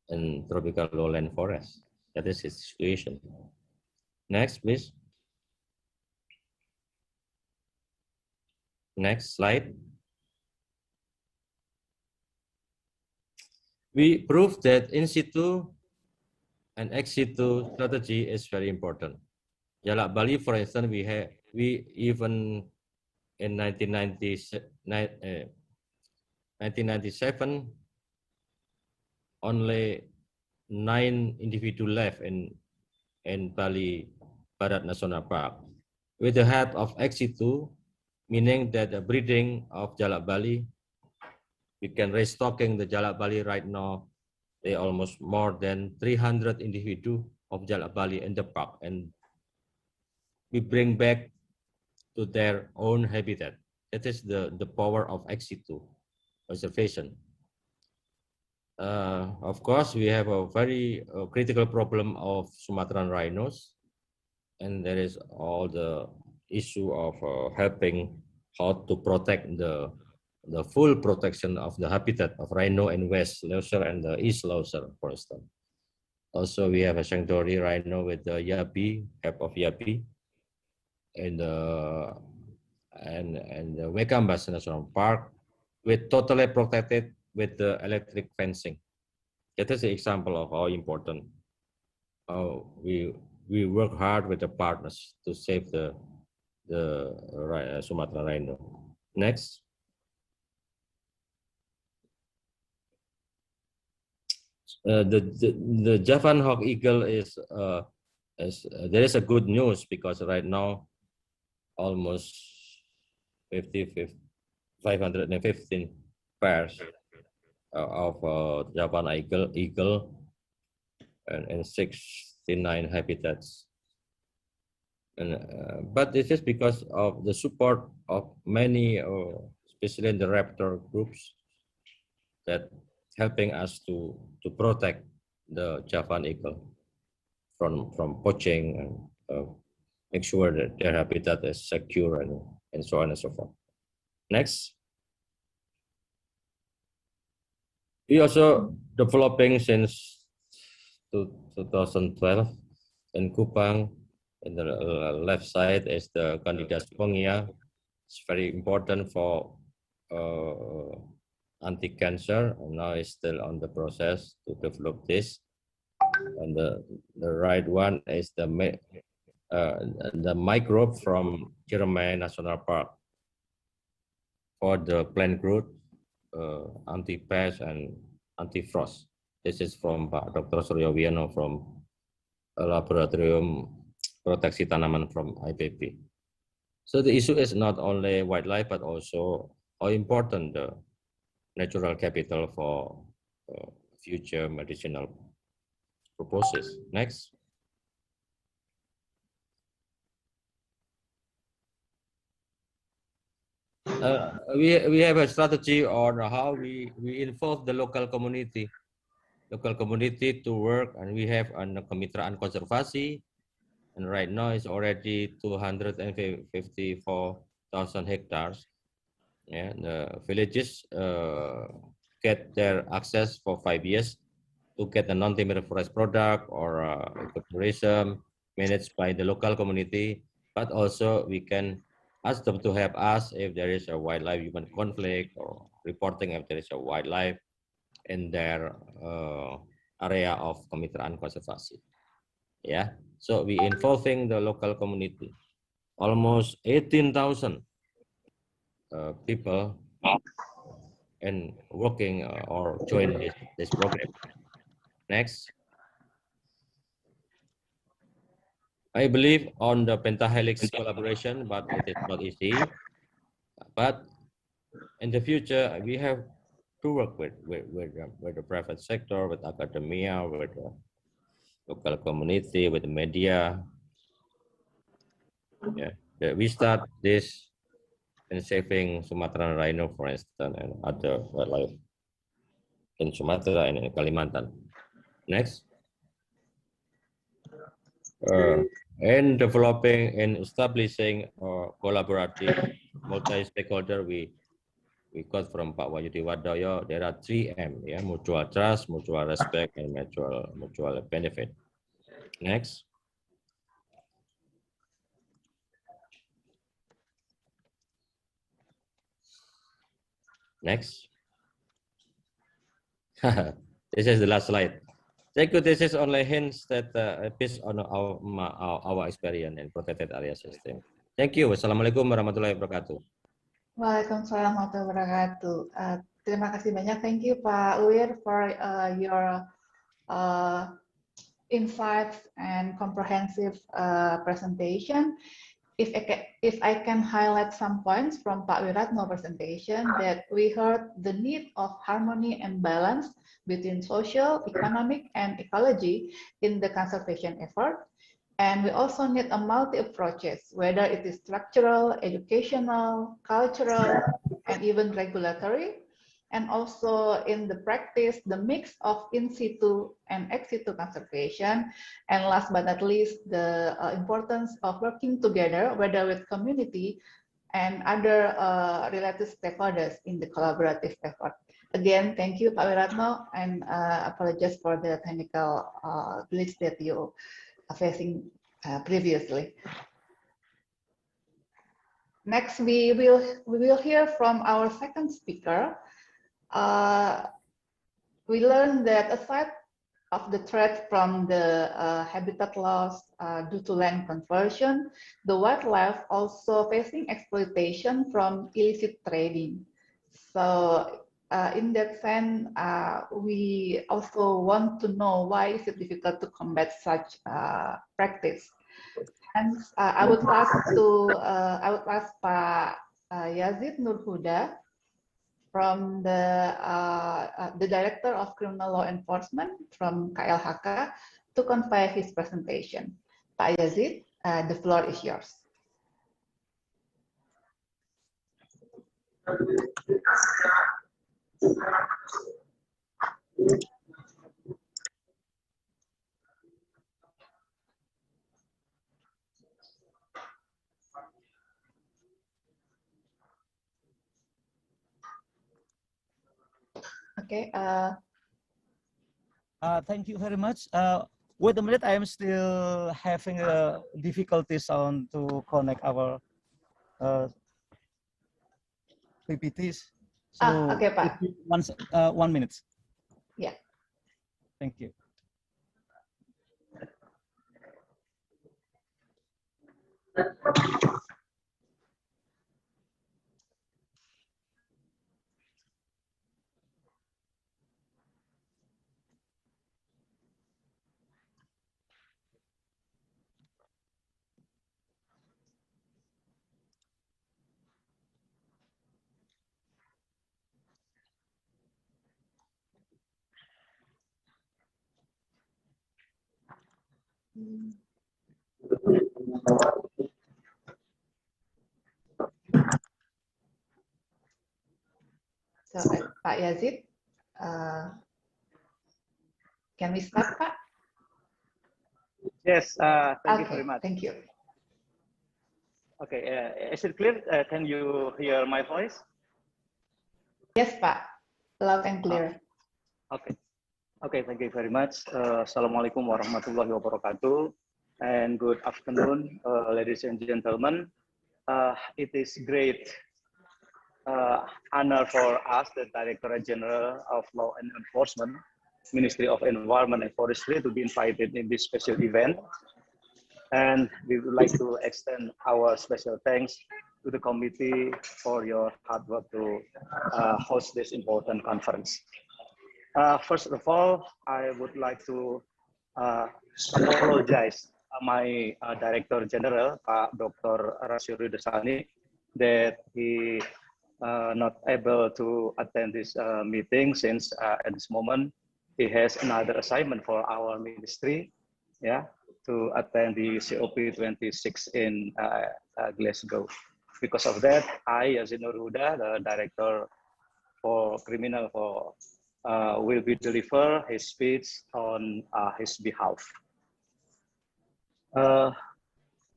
in tropical lowland forest. That is its situation. Next, please. Next slide. We prove that in situ and ex situ strategy is very important. Jalak Bali, for instance, we even in 1997 only 9 individuals left in Bali Barat National Park. With the help of ex situ, meaning that the breeding of Jalak Bali, we can restocking the Jalak Bali right now. They almost more than 300 individuals of Jalak Bali in the park, and we bring back to their own habitat. That is the power of ex situ conservation. Of course, we have a very critical problem of Sumatran rhinos, and there is all the issue of helping how to protect the full protection of the habitat of rhino in West Lauser and the East Lauser, for instance. Also, we have a sanctuary rhino with the Yapi, help of Yapi, and the Wecmic National Park, with totally protected with the electric fencing. That is the example of how important we work hard with the partners to save the Sumatra rhino. Next. The Javan hawk eagle is there is a good news, because right now almost 515 pairs of Javan eagle and 69 habitats. And, but this is because of the support of many, especially in the raptor groups, that helping us to protect the Javan eagle from poaching and make sure that their habitat is secure and so on and so forth. Next. We also developing since 2012 in Kupang. In the left side is the Candida spongia. It's very important for anti-cancer, and now it's still on the process to develop this. And the right one is the microbe from Ciremai National Park for the plant growth, anti-pest and anti-frost. This is from Dr. Suryo Wiono from Laboratorium Proteksi Tanaman from IPP. So the issue is not only wildlife, but also how important the natural capital for future medicinal purposes. Next. We have a strategy on how we involve the local community to work, and we have a kemitraan konservasi, and right now it's already 254,000 hectares. Yeah, the villages get their access for 5 years to get a non-timber forest product or ecotourism managed by the local community, but also we can ask them to help us if there is a wildlife human conflict, or reporting if there is a wildlife in their area of kemitraan konservasi. Yeah, so we involving the local community. Almost 18,000 people and working or join this program. Next. I believe on the pentahelix collaboration, but it is not easy. But in the future, we have to work with the private sector, with academia, with the local community, with the media. Yeah, we start this in saving Sumatran rhino, for instance, and other wildlife in Sumatra and in Kalimantan. Next. And developing and establishing collaborative multi-stakeholder, we got from Pak Wahyudi Wadoyo, there are 3M, yeah, mutual trust, mutual respect, and mutual benefit. Next. Next. This is the last slide. Thank you. This is only hints that based on our experience in protected area system. Thank you. Wassalamualaikum warahmatullahi wabarakatuh. Waalaikumsalam warahmatullahi wabarakatuh. Terima kasih banyak. Thank you Pak Uir for your insights and comprehensive presentation. If I can highlight some points from Pak Wiratno presentation, that we heard the need of harmony and balance between social, economic, and ecology in the conservation effort. And we also need a multi approaches, whether it is structural, educational, cultural, and even regulatory. And also in the practice, the mix of in situ and ex situ conservation. And last but not least, the importance of working together, whether with community and other related stakeholders in the collaborative effort. Again, thank you, Pak Wiratno, and apologize for the technical glitch that you are facing previously. Next, we will hear from our second speaker. We learned that aside of the threat from the habitat loss due to land conversion, the wildlife also facing exploitation from illicit trading. So in that sense, we also want to know why is it difficult to combat such practice. And I would ask Pak Yazid Nurhuda from the Director of Criminal Law Enforcement from KLHK to convey his presentation. Pak Yazid, the floor is yours. Okay. Thank you very much. Wait a minute, I am still having difficulties on to connect our PPTs. So okay, Pak. 1 minute. Yeah. Thank you. So, Pak Yazid, can we start, Pak? Yes, thank you very much. Thank you. Okay, is it clear? Can you hear my voice? Yes, Pak. Loud and clear. Okay. Okay, thank you very much. Assalamualaikum warahmatullahi wabarakatuh. And good afternoon, ladies and gentlemen. It is great honor for us, the Director General of Law and Enforcement, Ministry of Environment and Forestry, to be invited in this special event. And we would like to extend our special thanks to the committee for your hard work to host this important conference. First of all, I would like to apologize my Director General, Pak Dr. Rasyuri Desani, that he not able to attend this meeting since at this moment he has another assignment for our ministry, yeah, to attend the COP26 in Glasgow. Because of that, I, Yazid Nurhuda, the Director for Criminal will be deliver his speech on his behalf.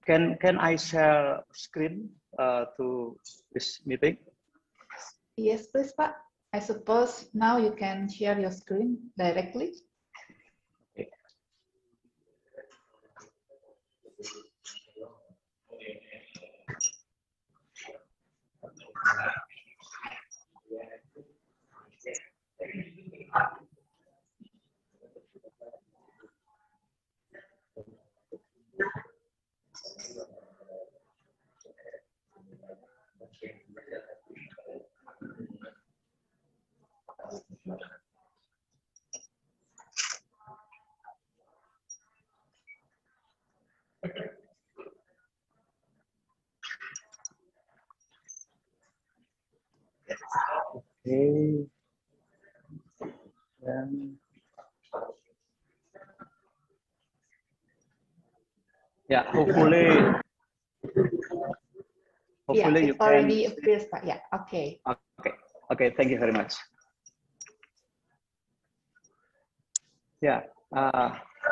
Can I share screen to this meeting? Yes, please, Pak. I suppose now you can share your screen directly. Okay. Okay. Yeah, hopefully Yeah, you it can. already appears, Pak. Yeah, okay. Okay, thank you very much. Yeah,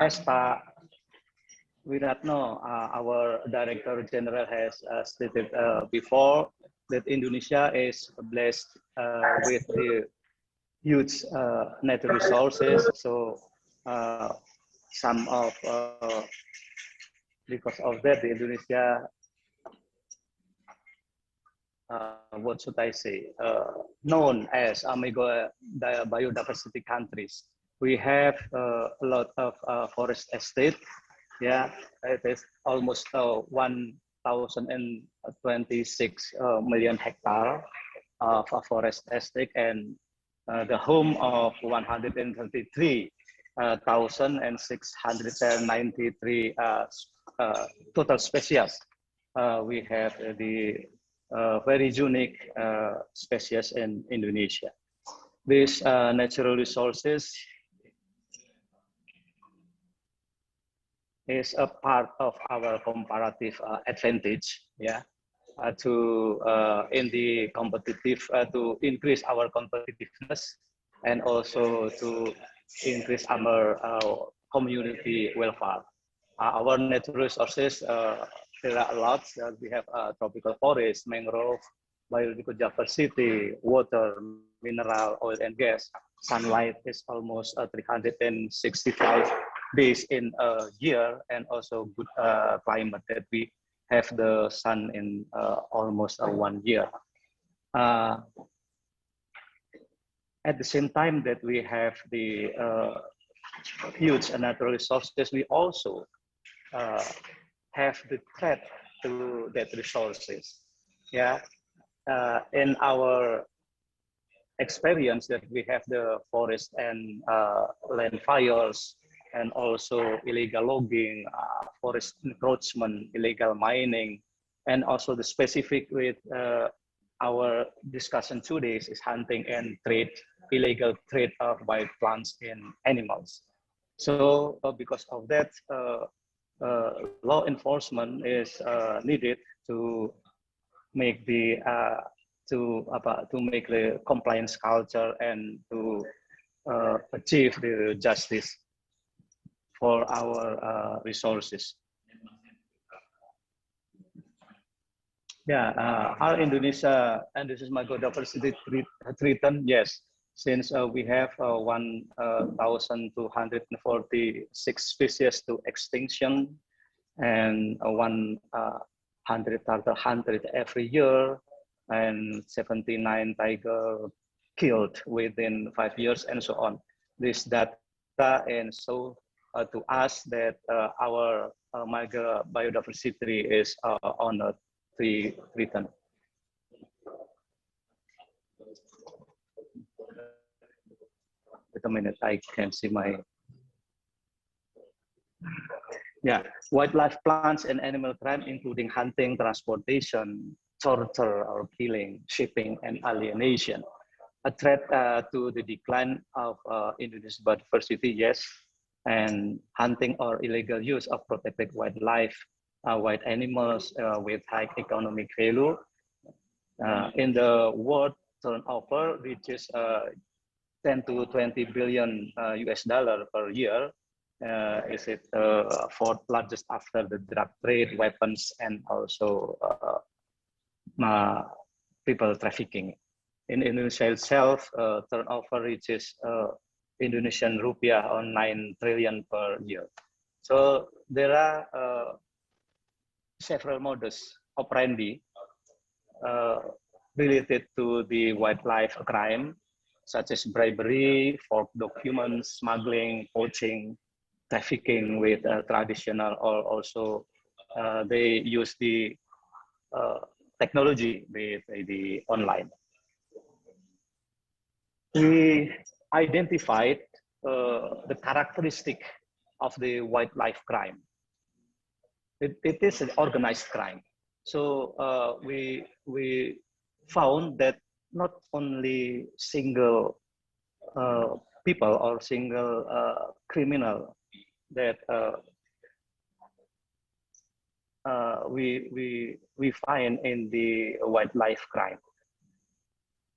as Pak Wiratno, our Director General has stated before, that Indonesia is blessed with the huge natural resources. So some of because of that, the Indonesia, what should I say, known as Amigo biodiversity countries. We have a lot of forest estate. Yeah, it is almost 1,026 million hectare of a forest estate, and the home of 133,693 total species. We have the very unique species in Indonesia. These natural resources is a part of our comparative advantage, yeah, to in the competitive to increase our competitiveness, and also to increase our community welfare. Our natural resources, there are a lot. We have tropical forest, mangrove, biodiversity, water, mineral, oil and gas. Sunlight is almost 365 days in a year, and also good climate that we have the sun in almost 1 year. At the same time that we have the huge natural resources, we also have the threat to that resources. Yeah, in our experience that we have the forest and land fires, and also illegal logging, forest encroachment, illegal mining, and also the specific with our discussion today is hunting and trade, illegal trade of wild plants and animals. So because of that, law enforcement is needed to make the to make the compliance culture, and to achieve the justice for our resources. Yeah, our Indonesia, and this is my biodiversity threatened, yes, since we have 1,246 species to extinction, and 100 every year, and 79 tiger killed within 5 years, and so on. This data, and so to us that our biodiversity is on a threatened. Wait a minute, I can see my. Yeah, wildlife, plants, and animal crime, including hunting, transportation, torture or killing, shipping, and alienation. A threat to the decline of Indonesia's biodiversity, yes, and hunting or illegal use of protected wildlife, wild animals with high economic value. In the world, turnover reaches 10 to 20 billion US dollar per year. Is it fourth largest after the drug trade, weapons, and also people trafficking. In Indonesia itself, turnover reaches Indonesian rupiah on 9 trillion per year. So there are several modus operandi related to the wildlife crime, such as bribery, forged documents, smuggling, poaching, trafficking with traditional, or also they use the technology with the online. We identified the characteristic of the wildlife crime. It is an organized crime. So we found that not only single people or single criminal that we find in the wildlife crime.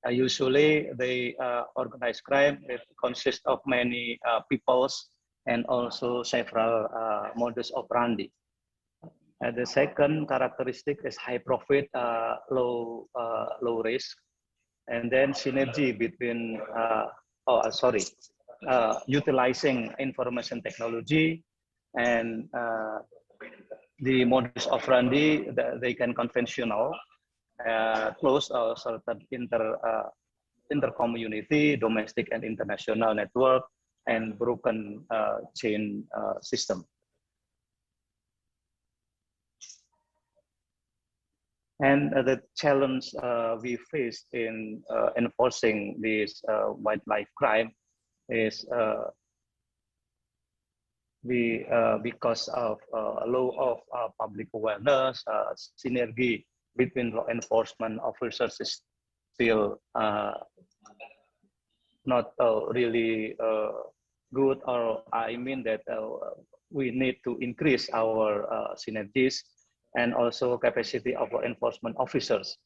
Usually, the organized crime, it consists of many peoples and also several modus operandi. The second characteristic is high profit, low risk, and then synergy between utilizing information technology and the modus operandi. They can conventional, close or certain inter-community, domestic and international network, and broken chain system. And the challenge we faced in enforcing this wildlife crime is because of law of public awareness, synergy between law enforcement officers is still not really good, or I mean that we need to increase our synergies and also capacity of law enforcement officers,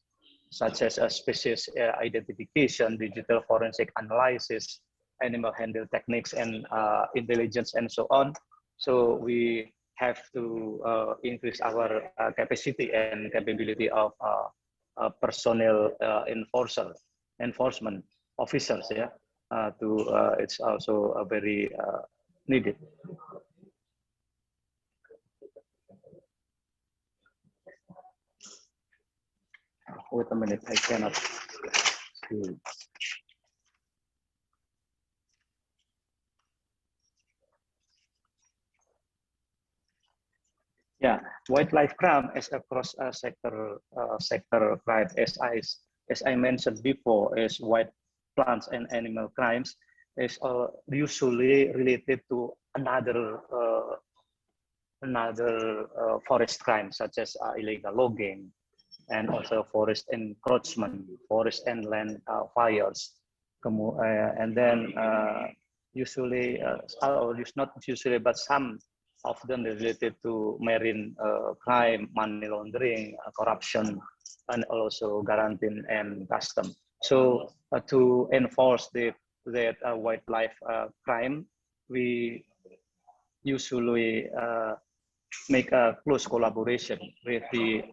such as species identification, digital forensic analysis, animal handling techniques, and intelligence, and so on. So we have to increase our capacity and capability of personnel enforcement officers. Yeah, it's also very needed. Wait a minute, I cannot see. Yeah, wildlife crime is across sector crime. As I mentioned before, is wild plants and animal crimes is usually related to another forest crime, such as illegal logging, and also forest encroachment, forest and land fires. And then usually, or not usually, but some of them related to marine crime, money laundering, corruption, and also guarantee and custom. So to enforce that wildlife crime, we usually make a close collaboration with the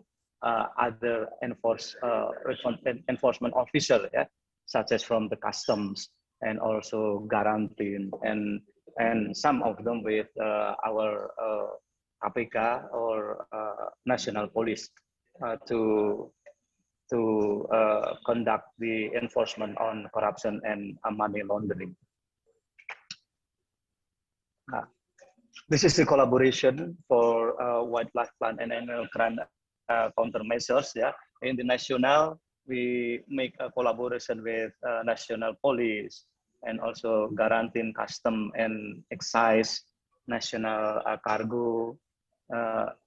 other enforcement officer, yeah, such as from the customs and also guaranteeing, and some of them with our KPK or national police to conduct the enforcement on corruption and money laundering. This is the collaboration for wildlife, plant, and animal crime countermeasures. Yeah, in the national, we make a collaboration with national police and also guaranteeing custom and excise, national cargo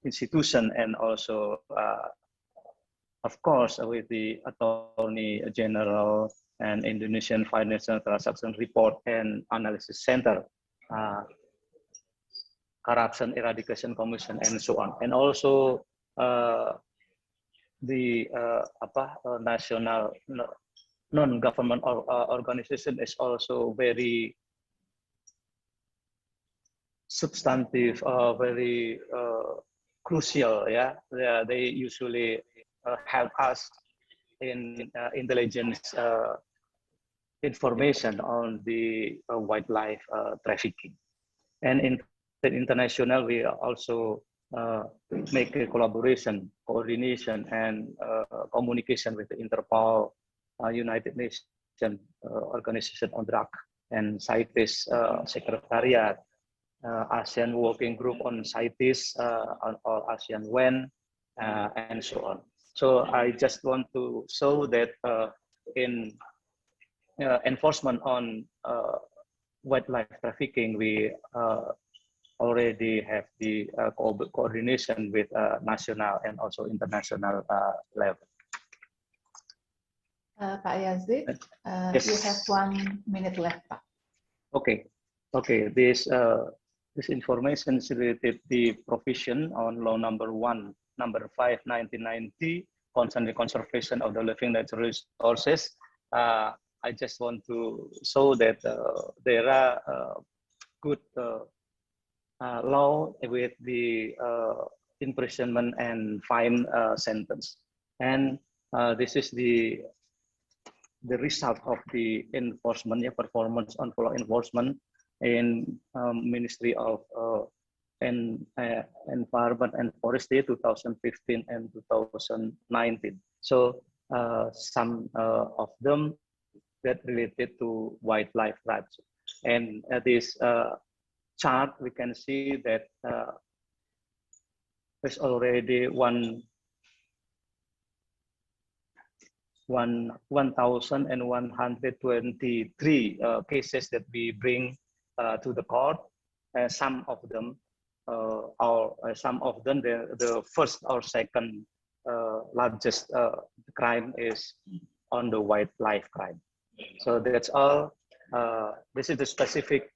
institution, and also, of course, with the Attorney General and Indonesian Financial Transaction Report and Analysis Center, Corruption Eradication Commission, and so on. And also the national non-government organization is also very substantive, very crucial. Yeah, they usually help us in intelligence information on the wildlife trafficking. And in the international, we also make a collaboration, coordination, and communication with the Interpol, United Nations Organization on Drug and CITES Secretariat, ASEAN Working Group on CITES, or ASEAN WEN, and so on. So I just want to show that in enforcement on wildlife trafficking, we already have the coordination with national and also international level. Pak Yazid, Yes. you have 1 minute left, Pak. Okay. This information is related the provision on Law Number 5, 1990, concerning conservation of the living natural resources. I just want to show that there are good law with the imprisonment and fine sentence, and this is the result of the enforcement, performance on law enforcement in Ministry of Environment and Forestry 2015 and 2019. So some of them that related to wildlife rights. And this chart, we can see that there's already 1,123 cases that we bring to the court. Some of them, the first or second largest crime is on the wildlife crime. So that's all. This is the specific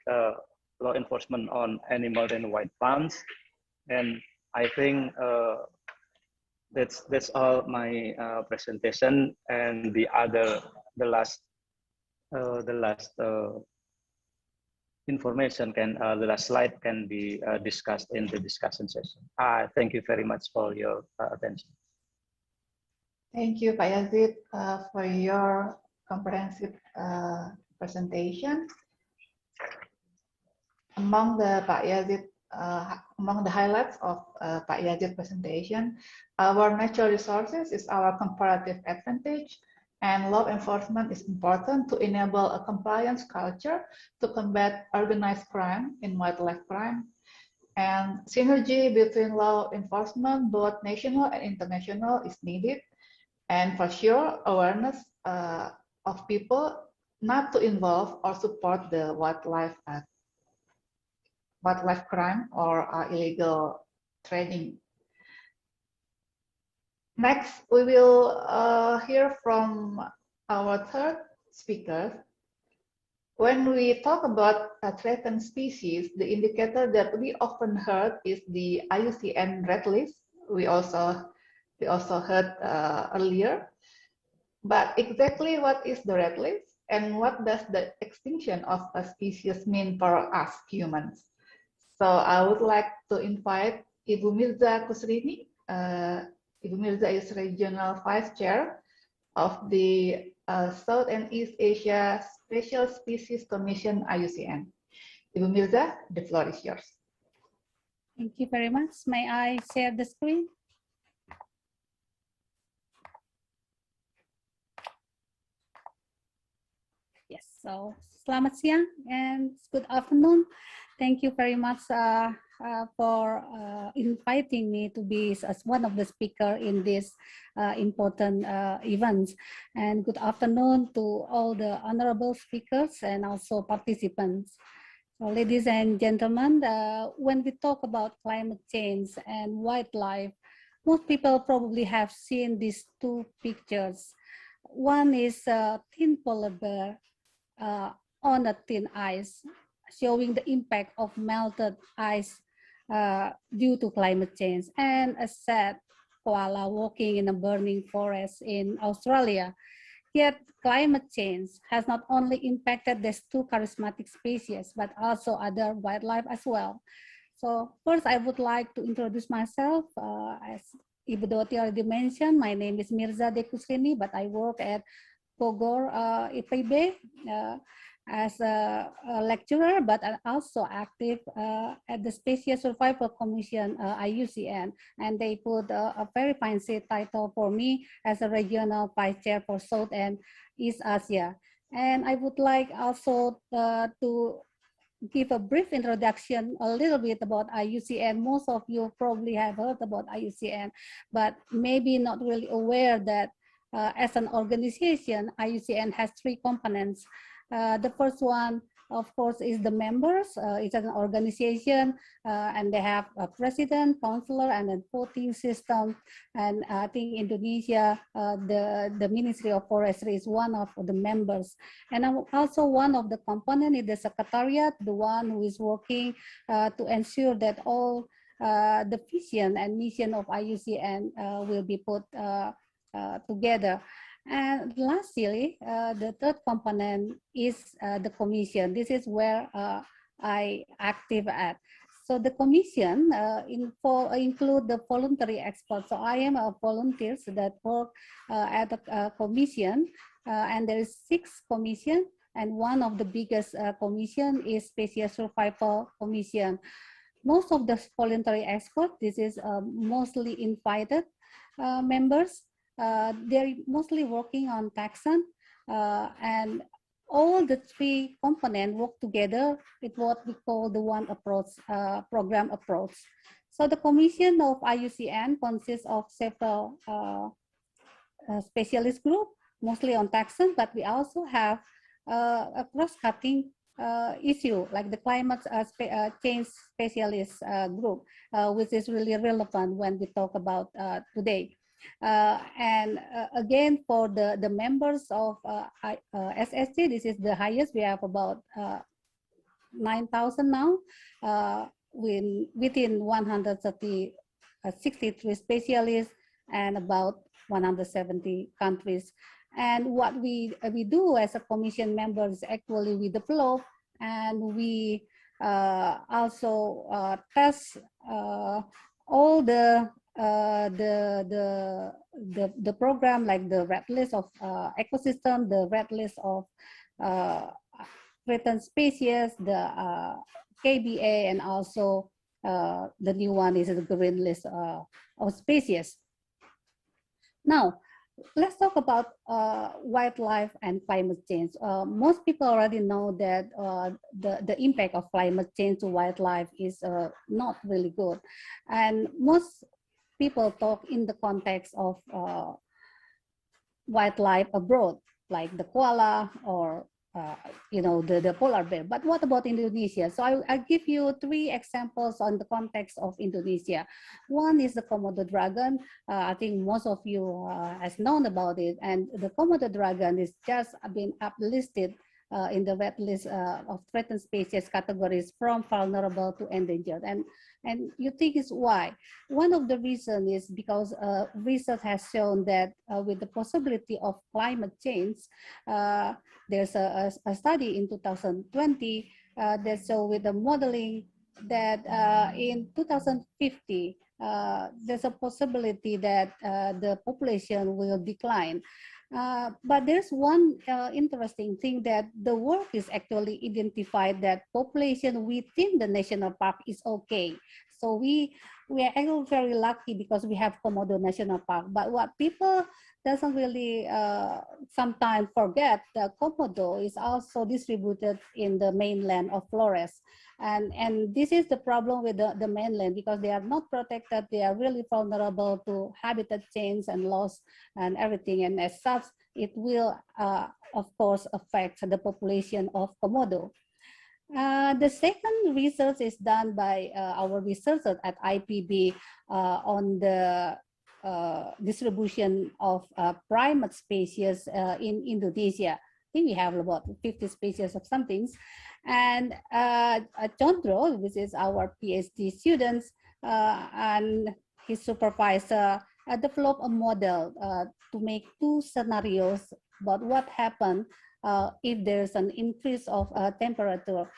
law enforcement on animal and wild plants, and I think that's all my presentation. And the last information the last slide can be discussed in the discussion session. Thank you very much for your attention. Thank you, Pak Yazid, for your comprehensive presentation. Among the highlights of Pak Yazid's presentation, our natural resources is our comparative advantage, and law enforcement is important to enable a compliance culture to combat organized crime in wildlife crime. And synergy between law enforcement, both national and international, is needed. And for sure, awareness of people not to involve or support the wildlife crime or illegal trading. Next, we will hear from our third speaker. When we talk about threatened species, the indicator that we often heard is the IUCN Red List. We also heard earlier. But exactly what is the Red List, and what does the extinction of a species mean for us humans? So I would like to invite Ibu Mirza Kusrini. Ibu Mirza is Regional Vice Chair of the South and East Asia Special Species Commission, IUCN. Ibu Mirza, the floor is yours. Thank you very much. May I share the screen? Yes, so selamat siang and good afternoon. Thank you very much for inviting me to be as one of the speakers in this important event. And good afternoon to all the honorable speakers and also participants. So, ladies and gentlemen, when we talk about climate change and wildlife, most people probably have seen these two pictures. One is a thin polar bear on a thin ice, showing the impact of melted ice due to climate change, and a sad koala walking in a burning forest in Australia. Yet climate change has not only impacted these two charismatic species, but also other wildlife as well. So first, I would like to introduce myself. As Ibu Doti already mentioned, my name is Mirza Kusrini, but I work at Bogor IPB as a lecturer, but I'm also active at the Species Survival Commission, IUCN, and they put a very fancy title for me as a regional vice chair for South and East Asia. And I would like also to give a brief introduction a little bit about IUCN. Most of you probably have heard about IUCN, but maybe not really aware that as an organization, IUCN has three components. The first one of course, is the members. It's an organization, and they have a president, councillor, and a voting system. And I think Indonesia, the Ministry of Forestry is one of the members. And also one of the components is the secretariat, the one who is working to ensure that all the vision and mission of IUCN will be put together. And lastly, the third component is the commission. This is where I active at. So the commission include the voluntary experts. So I am a volunteer that work at the commission, and there is 6 commission, and one of the biggest commission is Species Survival Commission. Most of the voluntary experts, this is mostly invited members. They're mostly working on taxon, and all the 3 components work together with what we call the one approach, program approach. So the commission of IUCN consists of several specialist group, mostly on taxon, but we also have a cross-cutting issue like the climate change specialist group, which is really relevant when we talk about today. And again, for the members of SSG, this is the highest. We have about 9,000 now, within 163 specialists and about 170 countries. And what we do as a commission member is actually we develop and we also test all the program, like the red list of ecosystem, the red list of threatened species, the KBA, and also the new one is the green list of species. Now, let's talk about wildlife and climate change. Most people already know that the impact of climate change to wildlife is not really good. And most people talk in the context of wildlife abroad, like the koala or the polar bear. But what about Indonesia? So I give you 3 examples on the context of Indonesia. One is the Komodo dragon. I think most of you has known about it. And the Komodo dragon is just been uplisted in the red list of threatened species categories from vulnerable to endangered. And you think it's why? One of the reasons is because research has shown that with the possibility of climate change, there's a study in 2020 that showed with the modeling that in 2050, there's a possibility that the population will decline. But there's one interesting thing, that the work is actually identified that population within the national park is okay. So we are actually very lucky because we have Komodo National Park. But what people doesn't really sometimes forget, the Komodo is also distributed in the mainland of Flores. And this is the problem with the mainland, because they are not protected. They are really vulnerable to habitat change and loss and everything. And as such, it will, of course, affect the population of Komodo. The second research is done by our researchers at IPB on the distribution of primate species in Indonesia. I think we have about 50 species of something. And Chandro, which is our PhD students, and his supervisor developed a model to make 2 scenarios about what happened if there's an increase of temperature.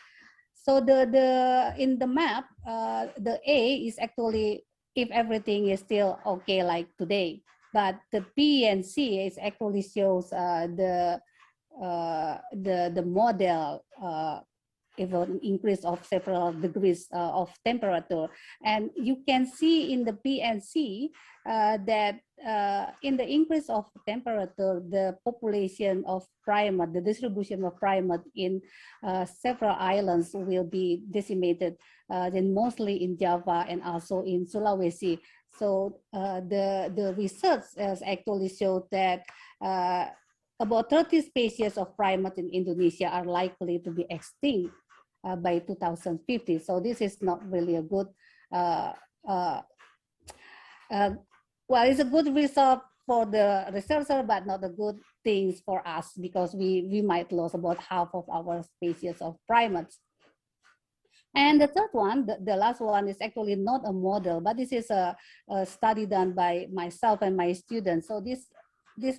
So in the map, the A is actually if everything is still okay like today, but the B and C is actually shows the model if an increase of several degrees of temperature. And you can see in the B and C that in the increase of temperature, the population of primate, the distribution of primate in several islands will be decimated, then mostly in Java and also in Sulawesi. So the research has actually showed that about 30 species of primates in Indonesia are likely to be extinct by 2050. So this is not really a good, well, it's a good result for the researcher, but not a good things for us because we might lose about half of our species of primates. And the third one, the last one, is actually not a model, but this is a study done by myself and my students. So this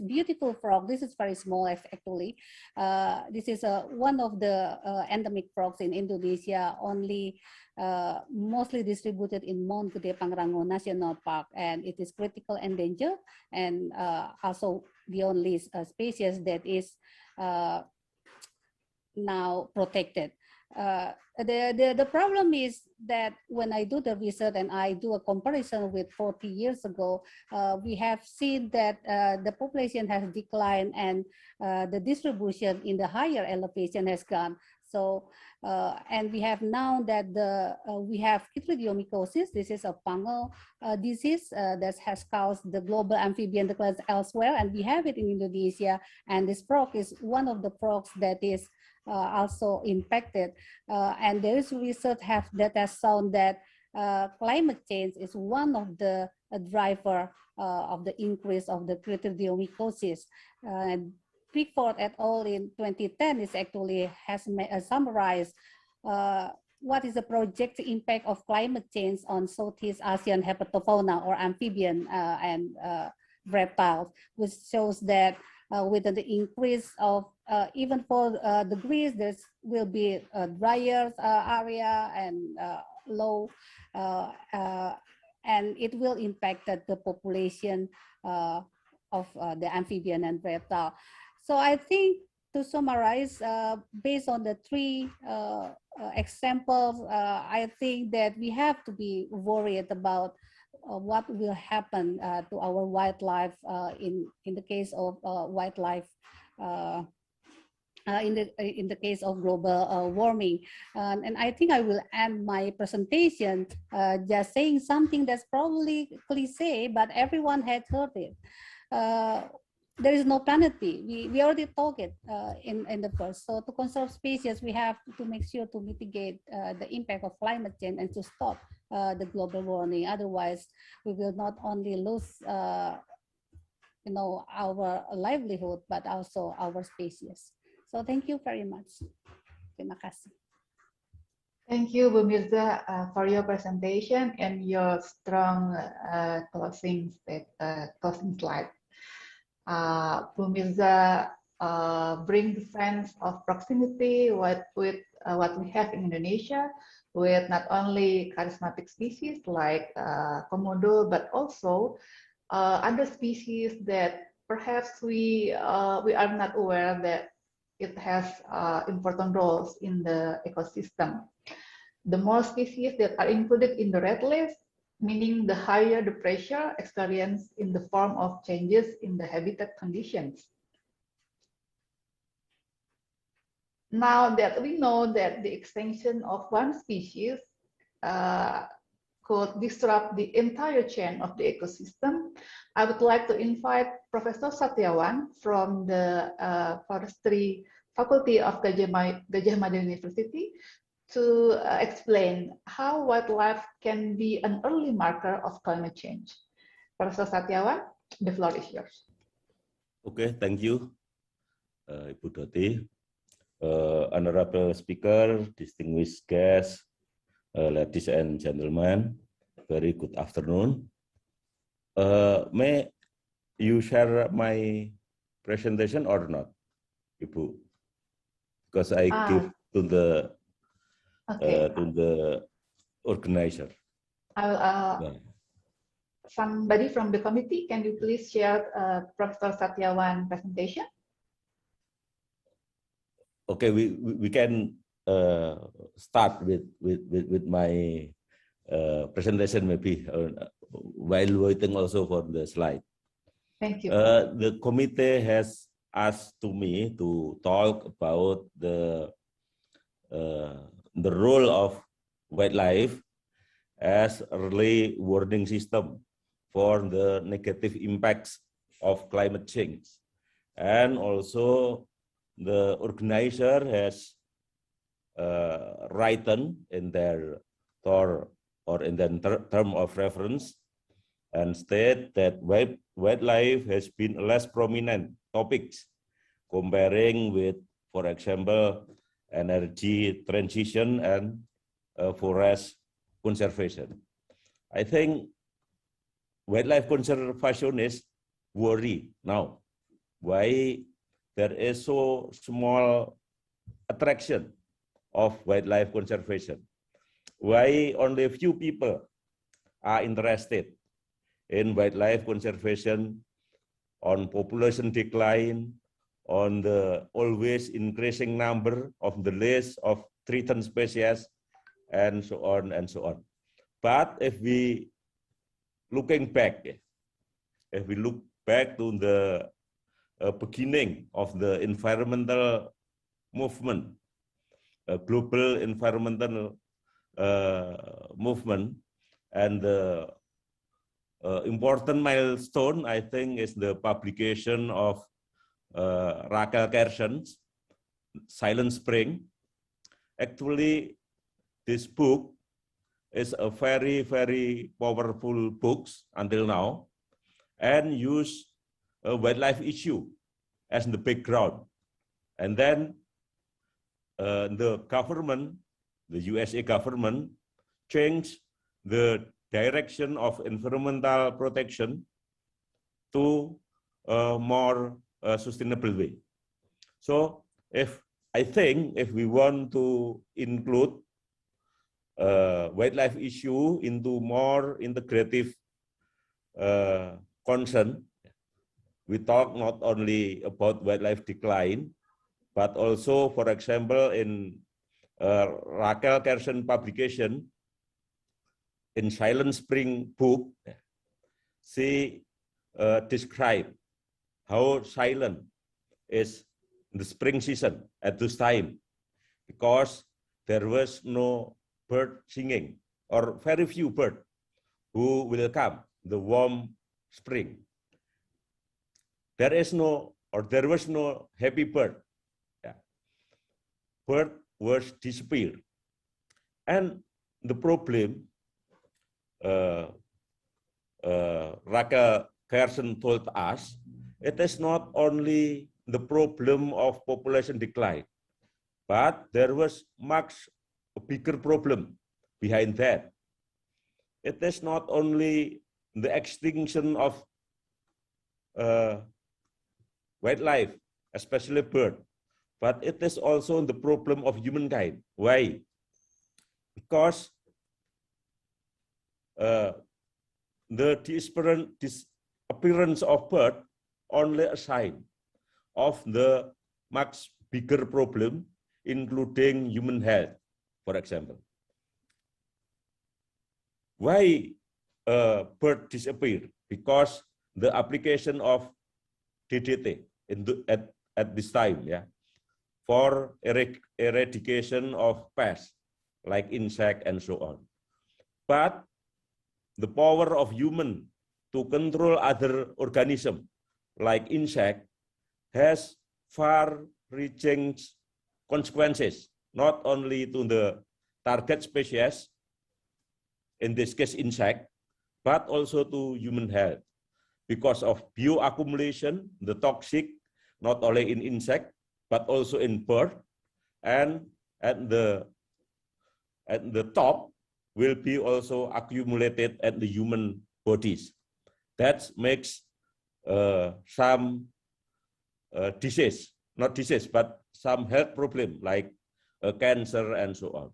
beautiful frog, this is very small actually. This is one of the endemic frogs in Indonesia, only mostly distributed in Mount Gede Pangrango National Park, and it is critical endangered, and also the only species that is now protected. The problem is that when I do the research and I do a comparison with 40 years ago, we have seen that the population has declined and the distribution in the higher elevation has gone. So, and we have now that we have chytridiomycosis. This is a fungal disease that has caused the global amphibian declines elsewhere, and we have it in Indonesia. And this frog is one of the frogs that is also impacted, and there is research that has shown that climate change is one of the driver of the increase of the chytridiomycosis. And Pickford et al. In 2010 is actually has summarized what is the projected impact of climate change on Southeast Asian herpetofauna or amphibian and reptiles, which shows that with the increase of even 4 degrees, there will be a drier area and low, and it will impact the population of the amphibian and reptile. So I think to summarize, based on the 3 examples, I think that we have to be worried about what will happen to our wildlife in the case of wildlife in the case of global warming. And I think I will end my presentation just saying something that's probably cliche, but everyone had heard it. There is no planet B. We already talked it in the first. So to conserve species, we have to make sure to mitigate the impact of climate change and to stop the global warming. Otherwise, we will not only lose you know, our livelihood, but also our species. So thank you very much. Terima kasih. Thank you, Bu Mirza, for your presentation and your strong closing slide. Bu Mirza bring the sense of proximity with what we have in Indonesia, with not only charismatic species like Komodo, but also other species that perhaps we are not aware that it has important roles in the ecosystem. The more species that are included in the red list, meaning the higher the pressure experienced in the form of changes in the habitat conditions. Now that we know that the extinction of one species could disrupt the entire chain of the ecosystem, I would like to invite Professor Satyawan from the Forestry Faculty of Gajah Mada University to explain how wildlife can be an early marker of climate change. Professor Satyawan, the floor is yours. Okay, thank you, Ibu Doti. Honorable speaker, distinguished guests, ladies and gentlemen, very good afternoon. May you share my presentation or not, Ibu? Because I give to the organizer. Somebody from the committee, can you please share Professor Satyawan presentation? Okay, we can start with my presentation maybe while waiting also for the slide. Thank you. The committee has asked to me to talk about the role of wildlife as early warning system for the negative impacts of climate change. And also the organizer has written in their or in the term of reference and state that wildlife has been a less prominent topics comparing with, for example, energy transition and forest conservation. I think wildlife conservationists worry now why there is so small attraction of wildlife conservation. Why only a few people are interested in wildlife conservation, on population decline, on the always increasing number of the list of threatened species, and so on and so on. But if we look back to the beginning of the environmental movement, global environmental movement, and the important milestone, I think, is the publication of Rachel Carson's Silent Spring. Actually, this book is a very, very powerful book until now, and use a wildlife issue as the background. And then the government, the USA government, changed the direction of environmental protection to a more sustainable way. So I think if we want to include wildlife issue into more integrative concern, we talk not only about wildlife decline, but also, for example, in Rachel Carson publication, in Silent Spring book, she described how silent is the spring season at this time, because there was no bird singing, or very few birds who welcome the warm spring. There was no happy bird. Yeah. Bird was disappeared. And the problem, Rachel Carson told us, it is not only the problem of population decline, but there was much a bigger problem behind that. It is not only the extinction of wildlife, especially bird, but it is also the problem of humankind. Why? Because the disappearance of bird only a sign of the much bigger problem, including human health, for example. Why bird disappear? Because the application of DDT at this time, yeah, for eradication of pests like insect and so on. But the power of human to control other organisms like insect has far-reaching consequences, not only to the target species, in this case insect, but also to human health. Because of bioaccumulation, the toxic, not only in insect, but also in bird, and at the top will be also accumulated at the human bodies. That makes some disease, not disease, but some health problem like cancer and so on.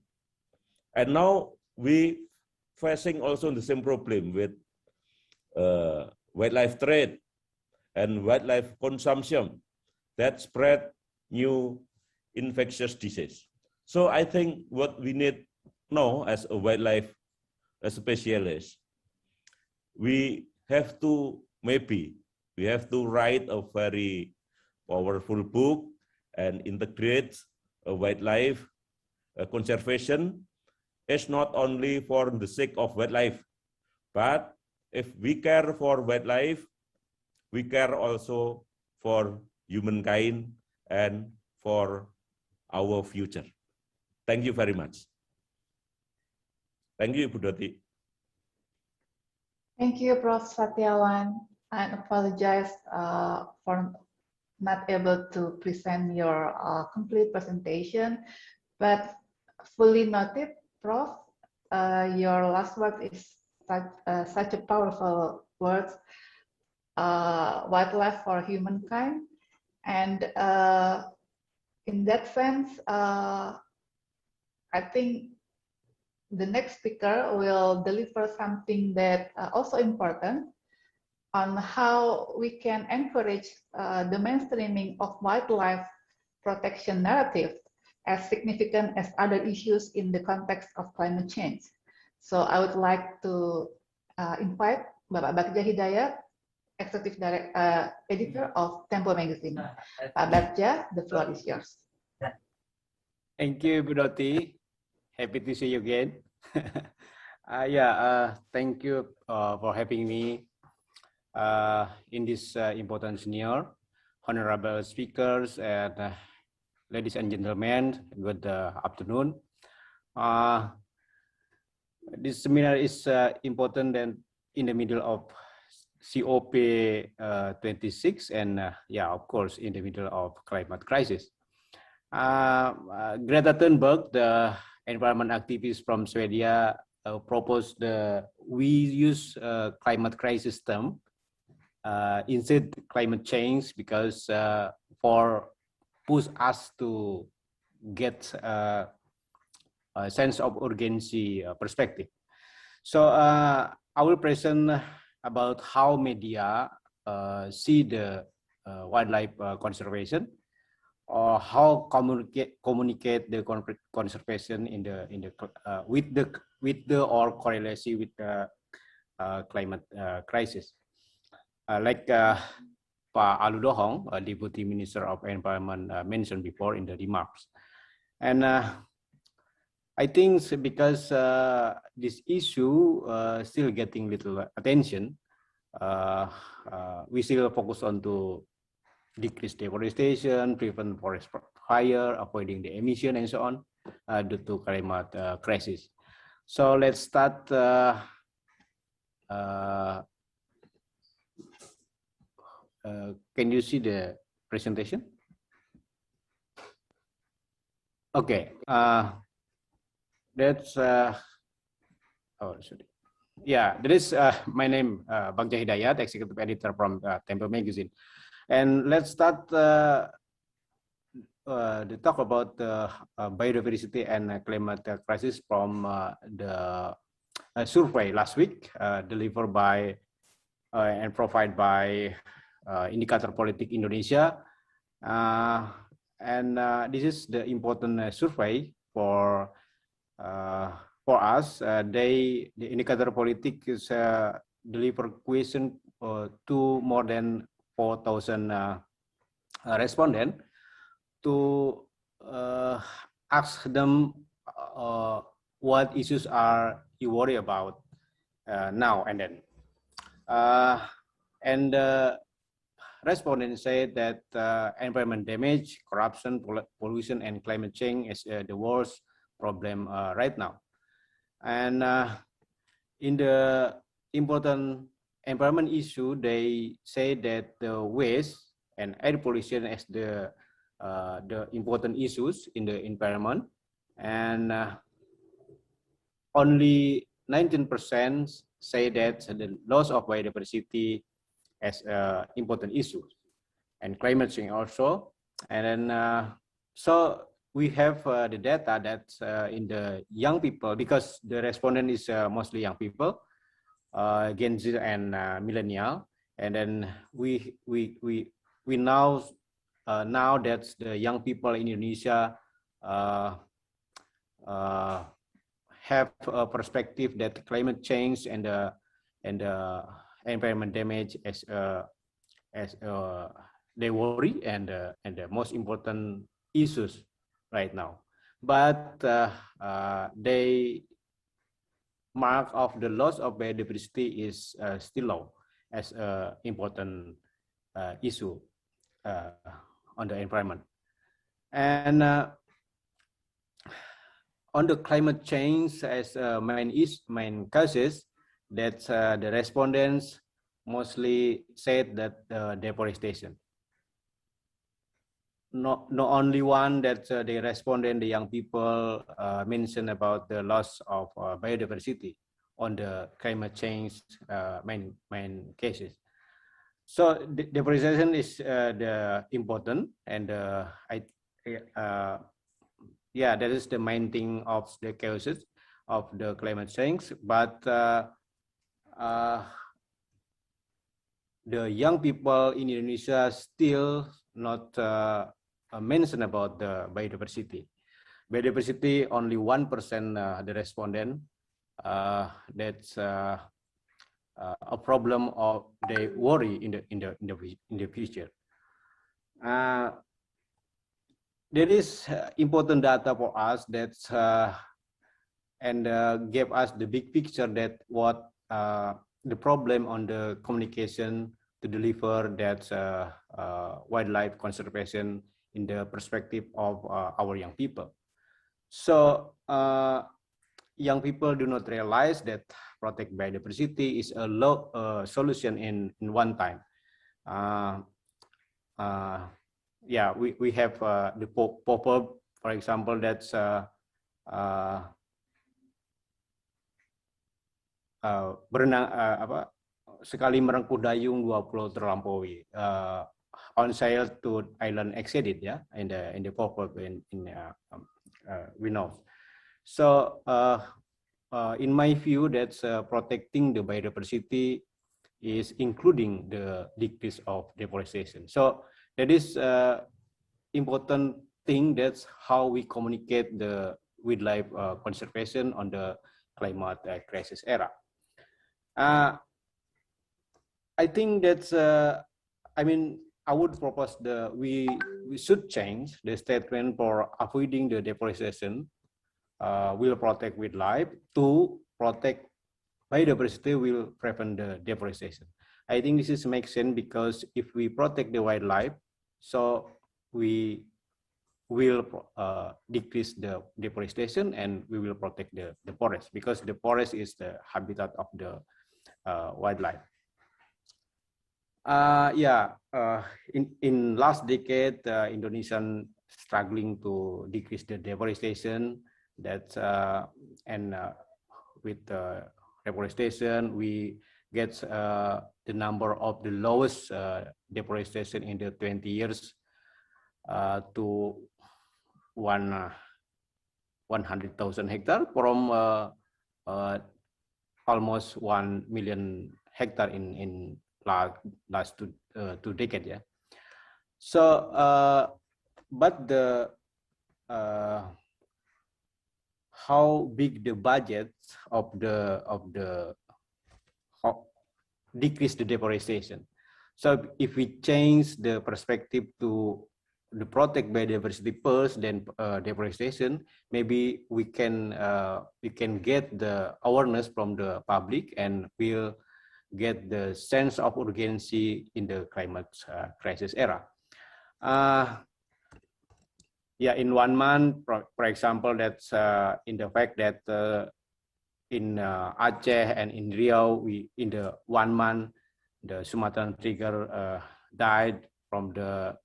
And now we facing also the same problem with wildlife trade and wildlife consumption that spread new infectious disease. So I think what we need now as a wildlife specialist, we have to write a very powerful book and integrate a wildlife conservation. It's not only for the sake of wildlife, but if we care for wildlife, we care also for humankind and for our future. Thank you very much. Thank you, Ibu Doti. Thank you, Prof. Satyawan. I apologize for not able to present your complete presentation, but fully noted, Prof. Your last word is such a powerful word, wildlife for humankind. And in that sense, I think the next speaker will deliver something that also important on how we can encourage the mainstreaming of wildlife protection narrative as significant as other issues in the context of climate change. So I would like to invite Bapak Bagja Hidayat, Executive Editor of Tempo Magazine. Pak Bagja, the floor is yours. Thank you, Bu Doti. Happy to see you again. Thank you for having me in this important seminar. Honorable speakers and ladies and gentlemen, good afternoon. This seminar is important and in the middle of COP26 and of course, in the middle of climate crisis. Greta Thunberg, the environment activist from Sweden, proposed we use climate crisis term instead climate change because for push us to get a sense of urgency perspective. So I will present about how media see the wildlife conservation, or how communicate the conservation in the with the or correlation with the climate crisis. Like Pak Aludohong, Deputy Minister of Environment, mentioned before in the remarks. And I think because this issue still getting little attention, we still focus on to decrease deforestation, prevent forest fire, avoiding the emission, and so on, due to climate crisis. So let's start. Can you see the presentation? Okay. That's oh, sorry. Yeah, that is my name, Bagja Hidayat, Executive Editor from Tempo Magazine. And let's start the talk about biodiversity and climate crisis from the survey last week delivered by and provided by Indicator Politik Indonesia. And this is the important survey for us. The Indicator Politik is deliver question to more than 4,000 respondents to ask them what issues are you worry about now and then. And respondents say that environment damage, corruption, pollution, and climate change is the worst problem right now. And in the important environment issue, they say that the waste and air pollution is the important issues in the environment, and only 19% say that the loss of biodiversity as important issues, and climate change also. And then so we have the data that in the young people, because the respondent is mostly young people, Gen Z and millennial, and then we now that the young people in Indonesia have a perspective that climate change and the environment damage as they worry and the most important issues right now. But they mark of the loss of biodiversity is still low as an important issue. on the environment. And on the climate change as main causes, that the respondents mostly said that deforestation. Not only one that the respondent, the young people mentioned about the loss of biodiversity on the climate change main cases. So deforestation is the important, and yeah, that is the main thing of the causes of the climate change. But the young people in Indonesia still not mention about the biodiversity. Biodiversity, only 1% the respondent. That's a problem of they worry in the future. There is important data for us that and gave us the big picture that what the problem on the communication to deliver that wildlife conservation in the perspective of our young people. So young people do not realize that protect biodiversity is a low solution in one time. Yeah, we have the pop-up, for example, that's berenang sekali merengkuh dayung 2 pulau terlampaui, on sail to island exceeded, yeah, in the pop-up in we know. So in my view, that's protecting the biodiversity is including the decrease of deforestation. So that is important thing. That's how we communicate the wildlife conservation on the climate crisis era. I think that's I mean, I would propose we should change the statement for avoiding the deforestation will protect wildlife to protect biodiversity will prevent the deforestation. I think this is makes sense because if we protect the wildlife, so we will decrease the deforestation and we will protect the forest, because the forest is the habitat of the wildlife. In last decade, Indonesian struggling to decrease the deforestation. That and with deforestation, we get the number of the lowest deforestation in the 20 years to 100,000 hectares from almost 1 million hectares in last two decades. Yeah. So, but the how big the budget of the decrease the deforestation. So if we change the perspective to the protect biodiversity first, then deforestation, maybe we can get the awareness from the public and we'll get the sense of urgency in the climate crisis era. Yeah, in 1 month, for example, that's in the fact that in Aceh and in Riau, in the 1 month, the Sumatran tiger died from the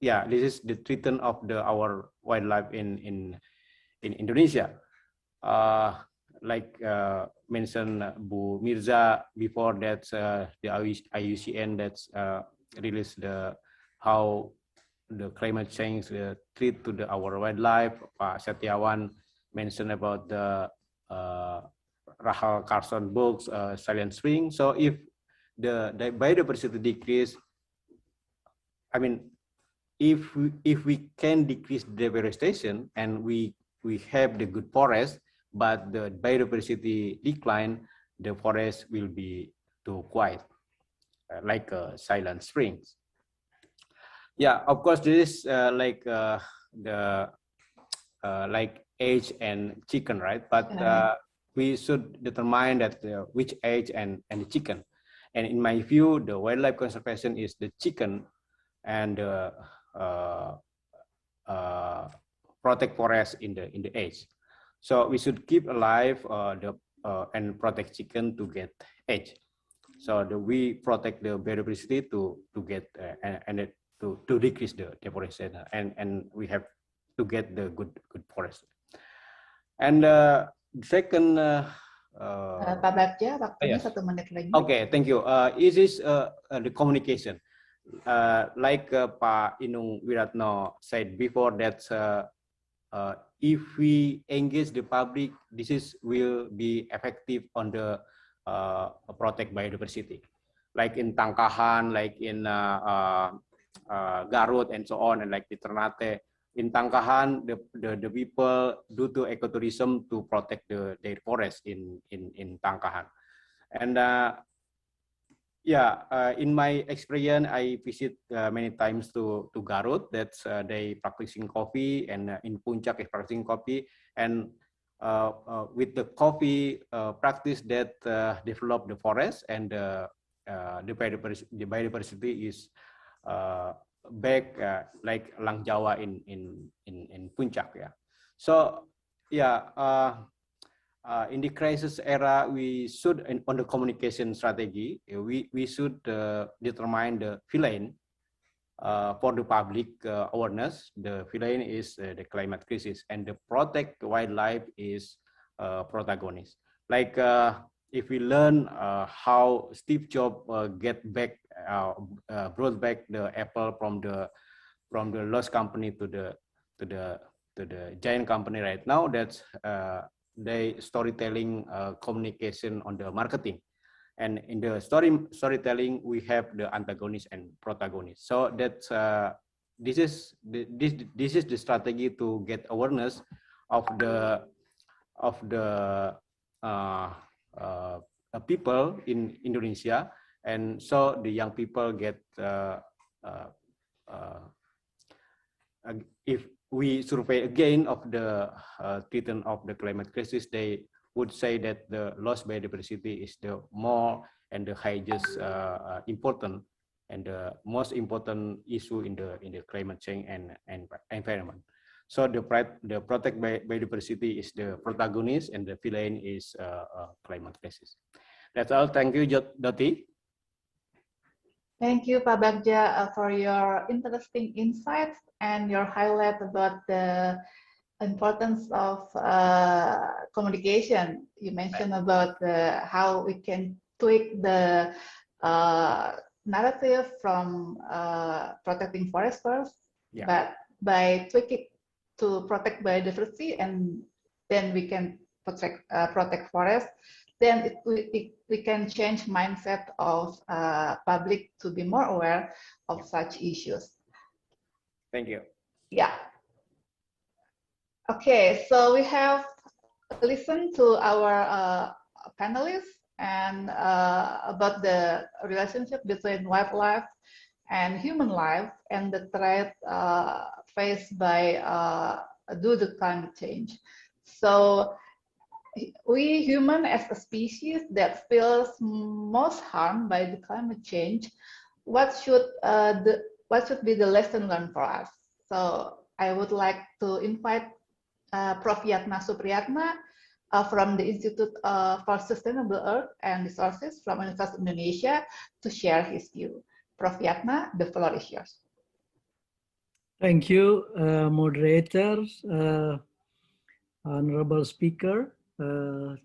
yeah, this is the treatment of our wildlife in Indonesia. Like mentioned Bu Mirza before, that the IUCN that's released how the climate change treat to our wildlife. Pak Setiawan mentioned about the Rahel Carson books, Silent Spring. So if the biodiversity decrease, I mean, if we can decrease deforestation and we have the good forest, but the biodiversity decline, the forest will be too quiet, like Silent Springs. Yeah, of course, this is like the like egg and chicken, right? But we should determine that which age and the chicken. And in my view, the wildlife conservation is the chicken and protect forest in the age. So we should keep alive and protect chicken to get age. So we protect the biodiversity to get and to decrease the deforestation, and we have to get the good forest. And second, Pak Bagja, waktunya 1 menit lagi. Okay, thank you. Is this the communication? Like Pak Inung Wiratno said before, that if we engage the public, this will be effective on the protect biodiversity. Like in Tangkahan, like in Garut and so on, and like the Ternate. In Tangkahan, the people do to ecotourism to protect their forest in Tangkahan. And in my experience, I visit many times to Garut. That's they practicing coffee, and in Puncak is practicing coffee. And with the coffee practice that develop the forest, and the biodiversity is back like Lang Jawa in Puncak. Yeah. So in the crisis era, we should, on the communication strategy, we should determine the feline for the public awareness. The feline is the climate crisis, and the protect wildlife is protagonist. Like if we learn how Steve Jobs brought back the Apple from the lost company to the giant company right now, that's they storytelling communication on the marketing. And in the storytelling, we have the antagonist and protagonist. So that's this is the strategy to get awareness of the people in Indonesia, and so the young people get if we survey again of the treatment of the climate crisis, they would say that the lost biodiversity is the more and the highest important and the most important issue in the climate change and environment. So the protect biodiversity is the protagonist, and the feline is climate crisis. That's all. Thank you, Doti. Thank you, Pak Bagja, for your interesting insights and your highlight about the importance of communication. You mentioned about how we can tweak the narrative from protecting forest first, but by tweaking to protect biodiversity, and then we can protect forest. Then we can change mindset of public to be more aware of such issues. Thank you. Yeah. Okay, so we have listened to our panelists and about the relationship between wildlife and human life and the threat faced by due to climate change. So we human as a species that feels most harmed by the climate change, what should be the lesson learned for us? So I would like to invite Prof. Yatna Supriyatna from the Institute for Sustainable Earth and Resources from University of Indonesia to share his view. Prof. Yatna, the floor is yours. Thank you, moderators, honorable speaker.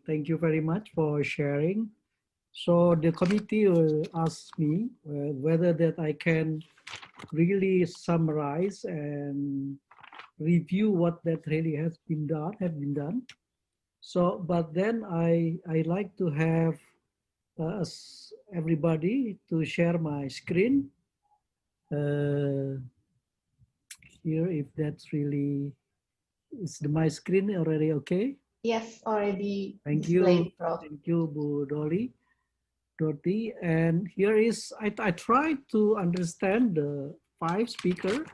Thank you very much for sharing. So the committee will ask me whether that I can really summarize and review what that really have been done. So, but then I like to have everybody to share my screen here. If that's really, is my screen already okay? Yes, already. Thank you. Thank you, Bu Doti. And here is, I tried to understand the 5 speakers,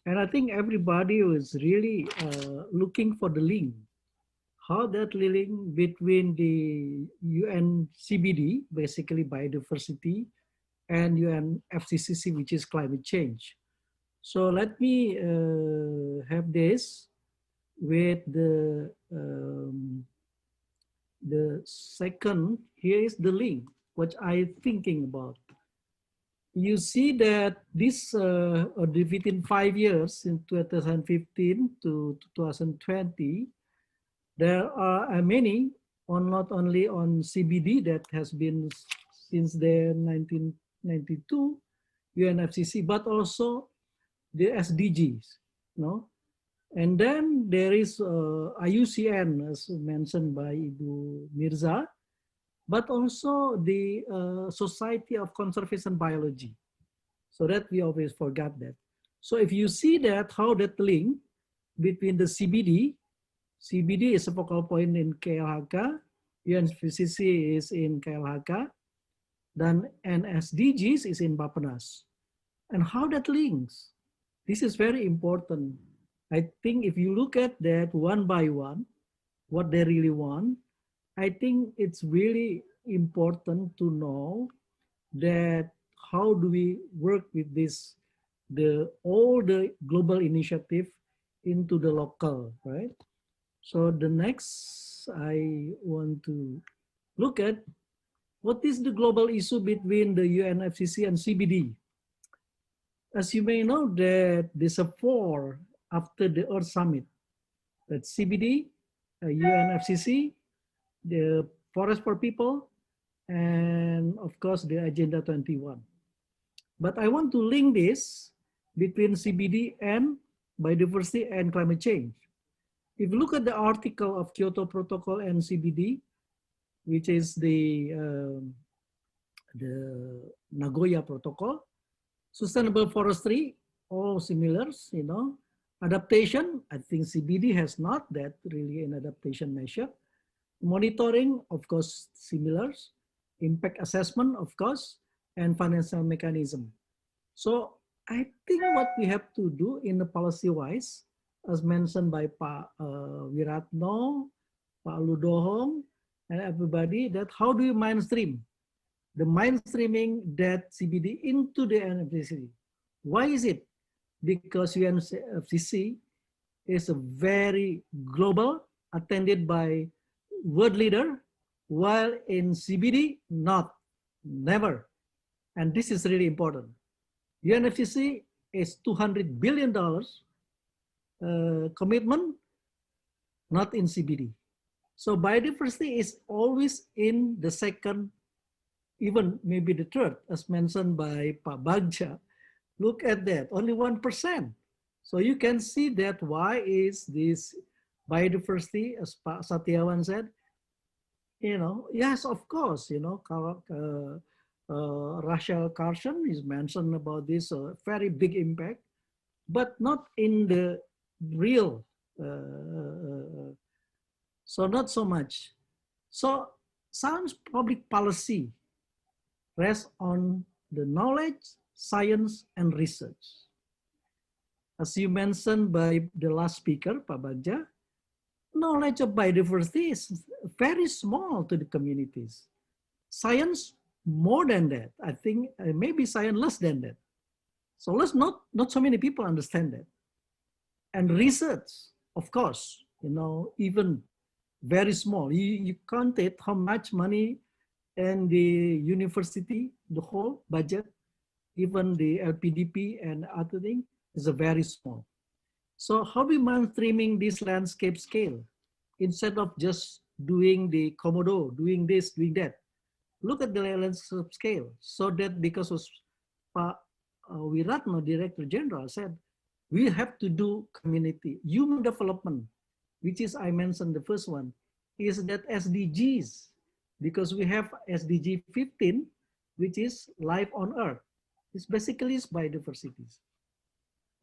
and I think everybody was really looking for the link. how that link between the UN CBD, basically biodiversity, and UN FCCC, which is climate change. So let me have this with the second. Here is the link, what I'm thinking about. You see that this within 5 years, in 2015 to 2020, there are many, not only on CBD that has been since the 1992 UNFCCC, but also the SDGs, no? And then there is IUCN, as mentioned by Ibu Mirza, but also the Society of Conservation Biology. So that we always forgot that. So if you see that, how that link between the CBD is a focal point in KLHK, UNFCCC is in KLHK, then SDGs is in Bappenas. And how that links? This is very important. I think if you look at that one by one, what they really want, I think it's really important to know that how do we work with this, all the global initiative into the local, right? So the next I want to look at what is the global issue between the UNFCCC and CBD. As you may know that there's a 4 after the Earth Summit, that CBD, UNFCCC, the Forest for People, and of course the Agenda 21. But I want to link this between CBD and biodiversity and climate change. If you look at the article of Kyoto Protocol and CBD, which is the Nagoya Protocol, sustainable forestry, all similars, you know. Adaptation, I think CBD has not that really an adaptation measure. Monitoring, of course, similars. Impact assessment, of course, and financial mechanism. So I think what we have to do in the policy-wise, as mentioned by Pak Wiratno, Pak Ludohong, and everybody, that how do you mainstream? The mainstreaming that CBD into the UNFCCC. Why is it? Because UNFCCC is a very global, attended by world leader, while in CBD, never. And this is really important. UNFCCC is $200 billion commitment, not in CBD. So biodiversity is always in the second, even maybe the third, as mentioned by Pak Bagja. Look at that, only 1%. So you can see that why is this biodiversity, as Pak Satyawan said, you know, yes, of course, you know, Rachel Carson is mentioned about this very big impact, but not in the real, so not so much. So sounds public policy rests on the knowledge, science, and research. As you mentioned by the last speaker, Pak Bagja, knowledge of biodiversity is very small to the communities. Science, more than that. I think maybe science less than that. So let's not so many people understand that. And research, of course, you know, even very small. You counted how much money and the university, the whole budget, even the LPDP and other thing is a very small. So how we mainstreaming this landscape scale instead of just doing the Komodo, doing this, doing that. Look at the landscape scale so that because of Wiratno, Director General, said, we have to do community, human development, which is, I mentioned the first one, is that SDGs, because we have SDG 15, which is life on Earth. It's basically biodiversity.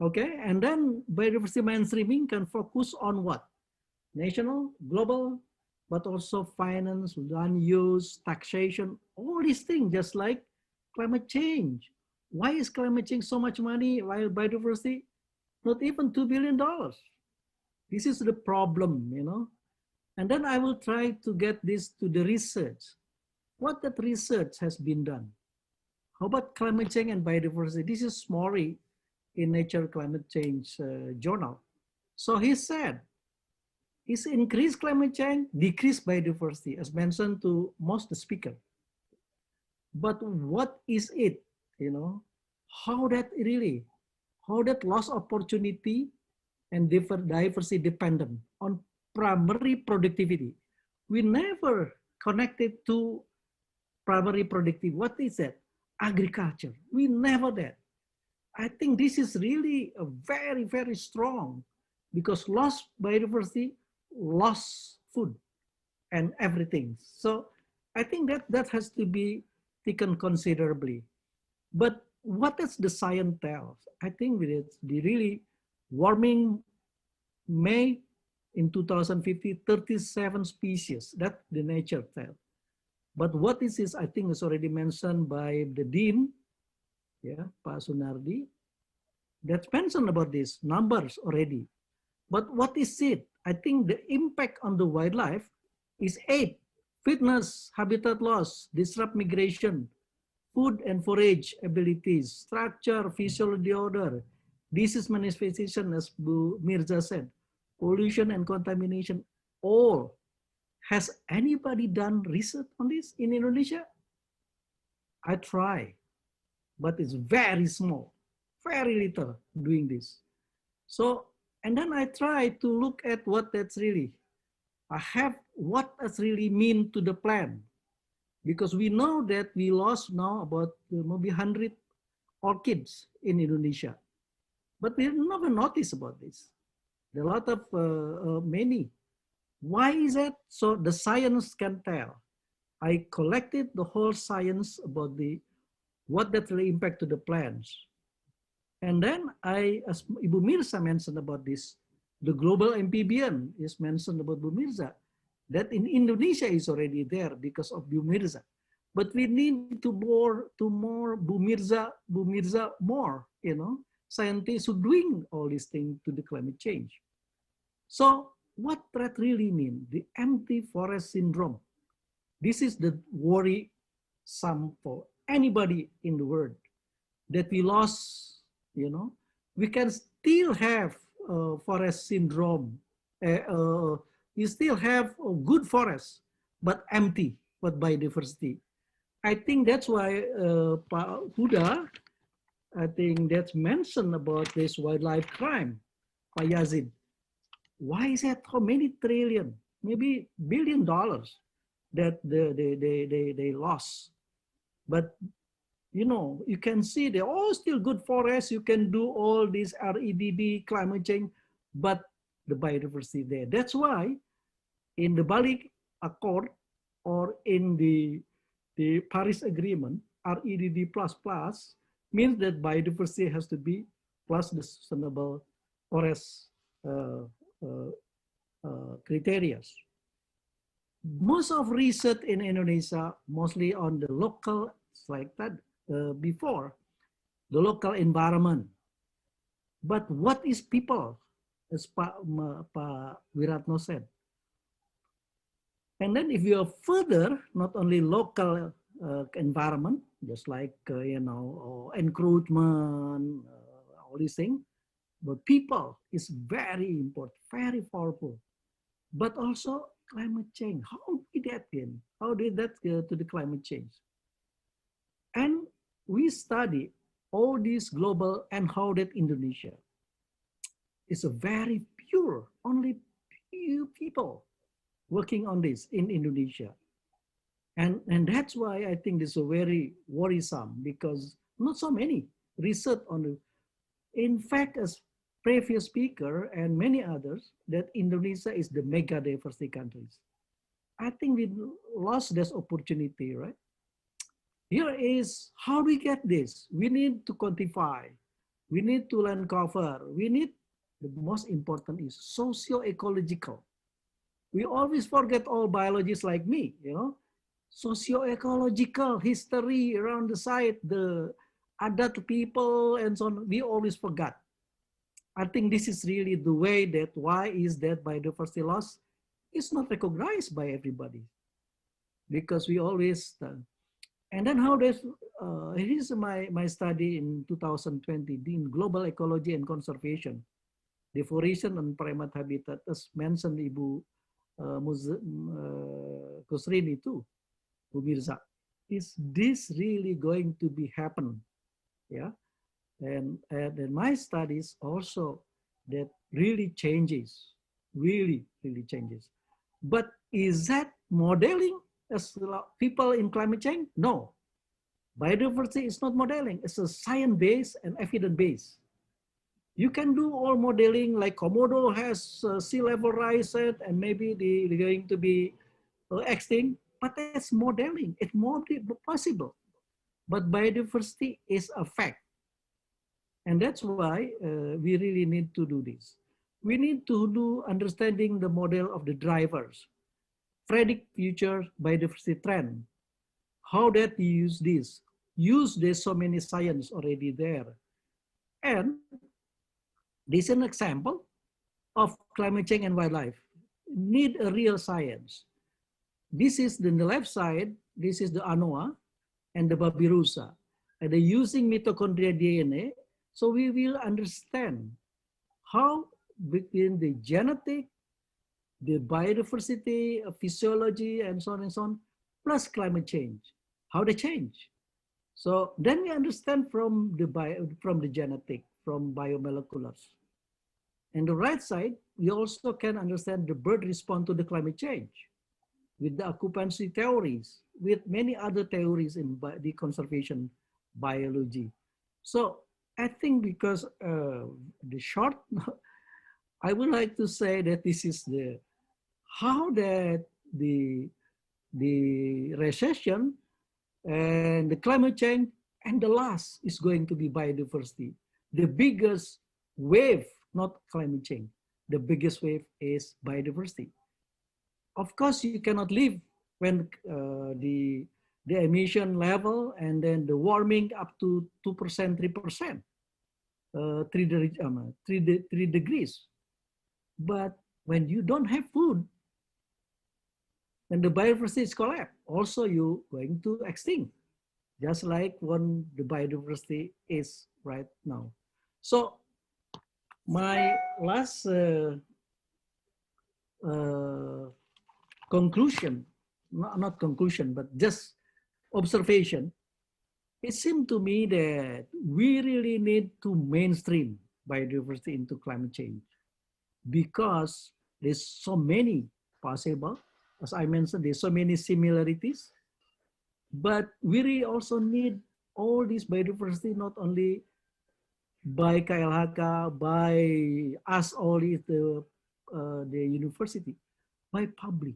Okay, and then biodiversity mainstreaming can focus on what? National, global, but also finance, land use, taxation, all these things, just like climate change. Why is climate change so much money while biodiversity, not even $2 billion? This is the problem, you know. And then I will try to get this to the research. What that research has been done. How about climate change and biodiversity? This is Maury in Nature Climate Change journal. So he said, is increased climate change, decreased biodiversity, as mentioned to most of the speaker. But what is it, you know? How that lost opportunity and diversity dependent on primary productivity. We never connected to primary productivity. What is that? Agriculture. We never did. I think this is really a very, very strong, because lost biodiversity, lost food and everything. So I think that has to be taken considerably. But what does the science tell? I think it's the really warming May in 2050, 37 species, that the nature tell. But what is this, I think is already mentioned by the Dean, yeah, Pak Sunardi, that's mentioned about these numbers already. But what is it? I think the impact on the wildlife is 8, fitness, habitat loss, disrupt migration, food and forage abilities, structure, physiology order, disease manifestation, as Bu Mirza said, pollution and contamination, all. Has anybody done research on this in Indonesia? I try, but it's very small, very little doing this. So, and then I try to look at what that's really, what does really mean to the plant. Because we know that we lost now about maybe 100 orchids in Indonesia. But we never noticed about this. There are a lot of many. Why is that? So the science can tell. I collected the whole science about what that really impact to the plants. And then as Ibu Mirza mentioned about this, the global amphibian is mentioned about Bu Mirza, that in Indonesia is already there because of Bu Mirza. But we need to more Bu Mirza more, you know, scientists who doing all these things to the climate change. So what that really mean? The empty forest syndrome. This is the worry sum for anybody in the world, that we lost, you know, we can still have forest syndrome. We still have a good forest, but empty, but biodiversity. I think that's why Pak Huda, I think that's mentioned about this wildlife crime, Pak Yazid. Why is that? How many trillion, maybe $1 billion that they lost? But you know, you can see they're all still good forests. You can do all this REDD, climate change, but the biodiversity there. That's why in the Bali Accord or in the Paris Agreement, REDD++ means that biodiversity has to be plus the sustainable forest criteria. Most of research in Indonesia, mostly on the local, like that before, the local environment. But what is people, as Pak Wiratno said? And then if you are further, not only local environment, just like, you know, encroachment, all these things, but people is very important, very powerful. But also climate change. How did that in? How did that go to the climate change? And we study all these global and how that Indonesia is a very pure, only few people working on this in Indonesia. And that's why I think this is very worrisome, because not so many research on it. In fact, as previous speaker and many others, that Indonesia is the mega diversity countries. I think we lost this opportunity, right? Here is how we get this. We need to quantify. We need to land cover. We need, the most important is socio-ecological. We always forget all biologists like me, you know, socio-ecological history around the site, the adat people and so on, we always forgot. I think this is really the way that, why is that biodiversity loss it's not recognized by everybody because we always, and then how does, here is my study in 2020 in global ecology and conservation, deforestation and primate habitat, as mentioned Ibu Kusrini too, Bu Mirza. Is this really going to be happen? Yeah, and my studies also that really changes, really changes. But is that modeling as people in climate change? No. Biodiversity is not modeling. It's a science-based and evidence-based. You can do all modeling like Komodo has sea level rise and maybe they're going to be extinct, but that's modeling. It's more possible. But biodiversity is a fact. And that's why we really need to do this. We need to do understanding the model of the drivers, predict future biodiversity trend, how that you use this. There's so many science already there. And this is an example of climate change and wildlife. Need a real science. This is the left side, this is the ANOA and the Babirusa. And they're using mitochondrial DNA, so we will understand how between the genetic, the biodiversity, physiology, and so on, plus climate change, how they change. So then we understand from the genetic, from biomoleculars. And the right side, we also can understand the bird respond to the climate change with the occupancy theories, with many other theories in the conservation biology. So I think because the short, I would like to say that this is the how that the recession and the climate change and the last is going to be biodiversity. The biggest wave, not climate change, the biggest wave is biodiversity. Of course, you cannot live when the emission level and then the warming up to 2%, 3%, 3 degrees. But when you don't have food, then the biodiversity is collapsed. Also, you're going to extinct, just like when the biodiversity is right now. So my last conclusion, not conclusion, but just observation, it seemed to me that we really need to mainstream biodiversity into climate change because there's so many possible, as I mentioned, there's so many similarities, but we really also need all this biodiversity, not only by KLHK, by us only, the university, by public.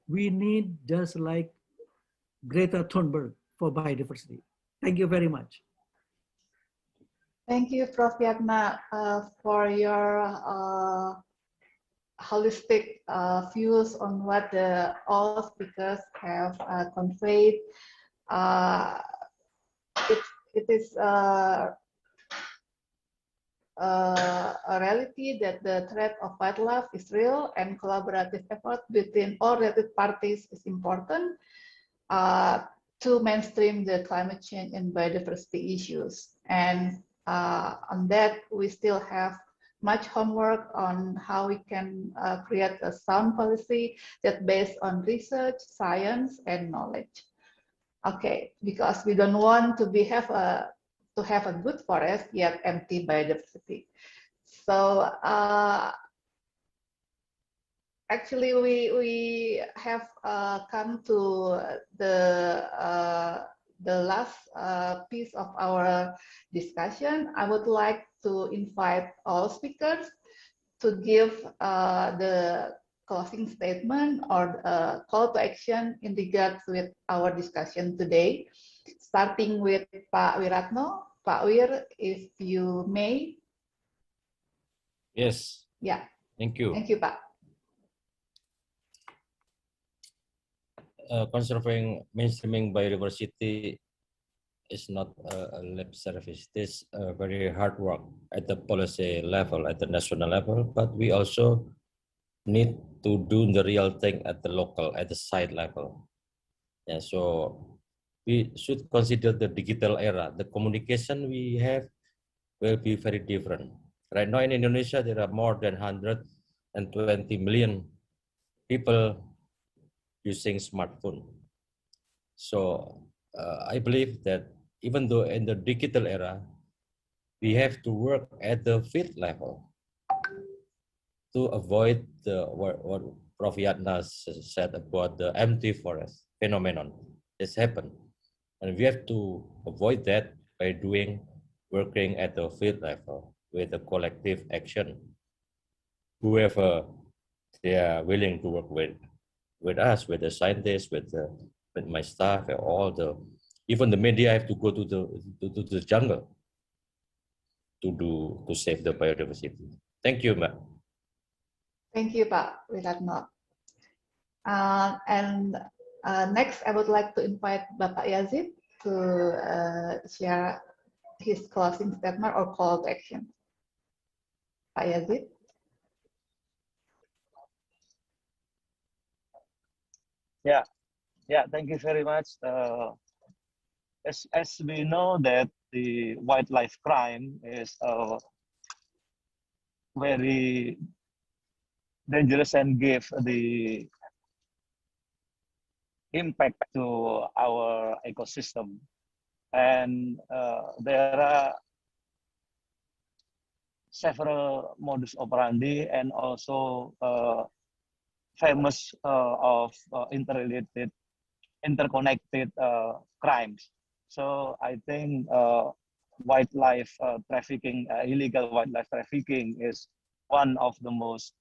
We need just like Greta Thunberg for biodiversity. Thank you very much. Thank you, Prof. Yatna, for your holistic views on what all speakers have conveyed. It is a reality that the threat of wildlife is real and collaborative effort between all related parties is important to mainstream the climate change and biodiversity issues. And on that, we still have much homework on how we can create a sound policy that based on research, science, and knowledge. Okay, because we don't want to have a good forest yet empty biodiversity. So actually, we have come to the last piece of our discussion. I would like to invite all speakers to give the closing statement or call to action in regards with our discussion today, starting with Pak Wiratno. Pak Wir, if you may. Yes. Yeah. Thank you. Thank you, Pak. Mainstreaming biodiversity is not a lip service. It is very hard work at the policy level, at the national level, but we also need to do the real thing at the local, at the site level. Yeah, so we should consider the digital era. The communication we have will be very different. Right now in Indonesia, there are more than 120 million people using smartphone. So I believe that even though in the digital era, we have to work at the field level to avoid what Prof. Yatna said about the empty forest phenomenon that's happened. And we have to avoid that by working at the field level with a collective action. Whoever they are willing to work with us, with the scientists, with my staff, and even the media have to go to the jungle to save the biodiversity. Thank you, Mbak. Thank you, Pak Wiratno. And next, I would like to invite Bapak Yazid to share his closing statement or call to action. Pak Yazid. Yeah, thank you very much. As we know that the wildlife crime is very dangerous and give the impact to our ecosystem. And there are several modus operandi and also famous of interconnected crimes. So I think wildlife trafficking, illegal wildlife trafficking is one of the most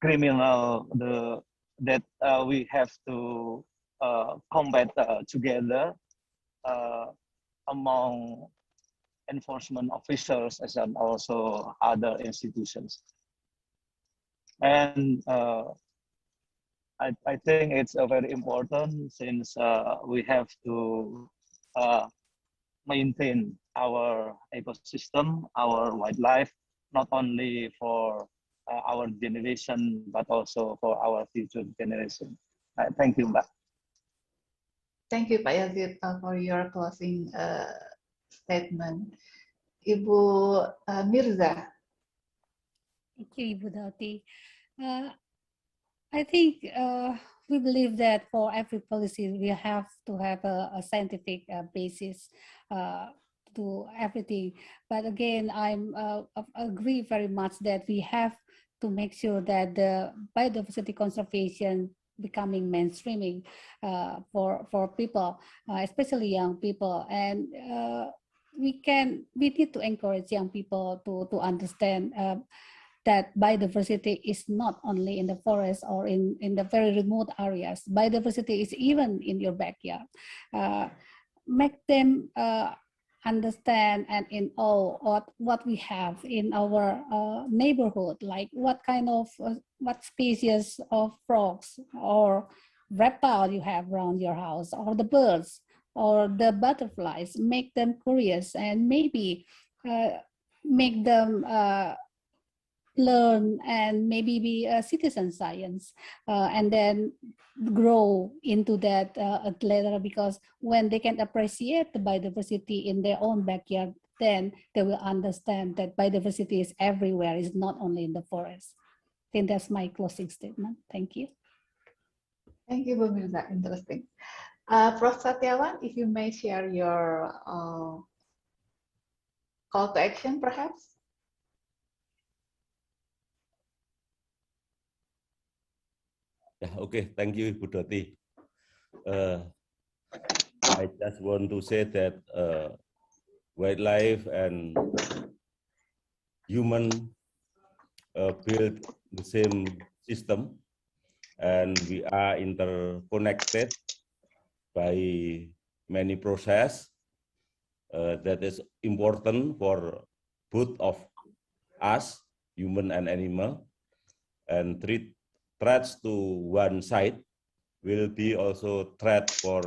criminal that we have to combat together among enforcement officers and also other institutions. And I think it's very important since we have to maintain our ecosystem, our wildlife, not only for our generation, but also for our future generation. Thank you, Mbak. Thank you, Pak Yazid, for your closing statement. Ibu Mirza. Thank you, Ibu Dauti. I think we believe that for every policy, we have to have a scientific basis to everything. But again, I agree very much that we have to make sure that the biodiversity conservation becoming mainstreaming for people, especially young people. And we need to encourage young people to understand that biodiversity is not only in the forest or in the very remote areas. Biodiversity is even in your backyard. Make them understand and in awe of what we have in our neighborhood, like what kind of, what species of frogs or reptile you have around your house, or the birds or the butterflies. Make them curious and maybe make them learn and maybe be a citizen science and then grow into that later, because when they can appreciate the biodiversity in their own backyard, then they will understand that biodiversity is everywhere, it's not only in the forest. I think that's my closing statement. Thank you. Thank you, Bu Mirza. Interesting. Prof. Satyawan, if you may share your call to action, perhaps. Okay, thank you, Ibu Doti. I just want to say that wildlife and human build the same system, and we are interconnected by many processes that is important for both of us, human and animal, and threats to one side will be also threat for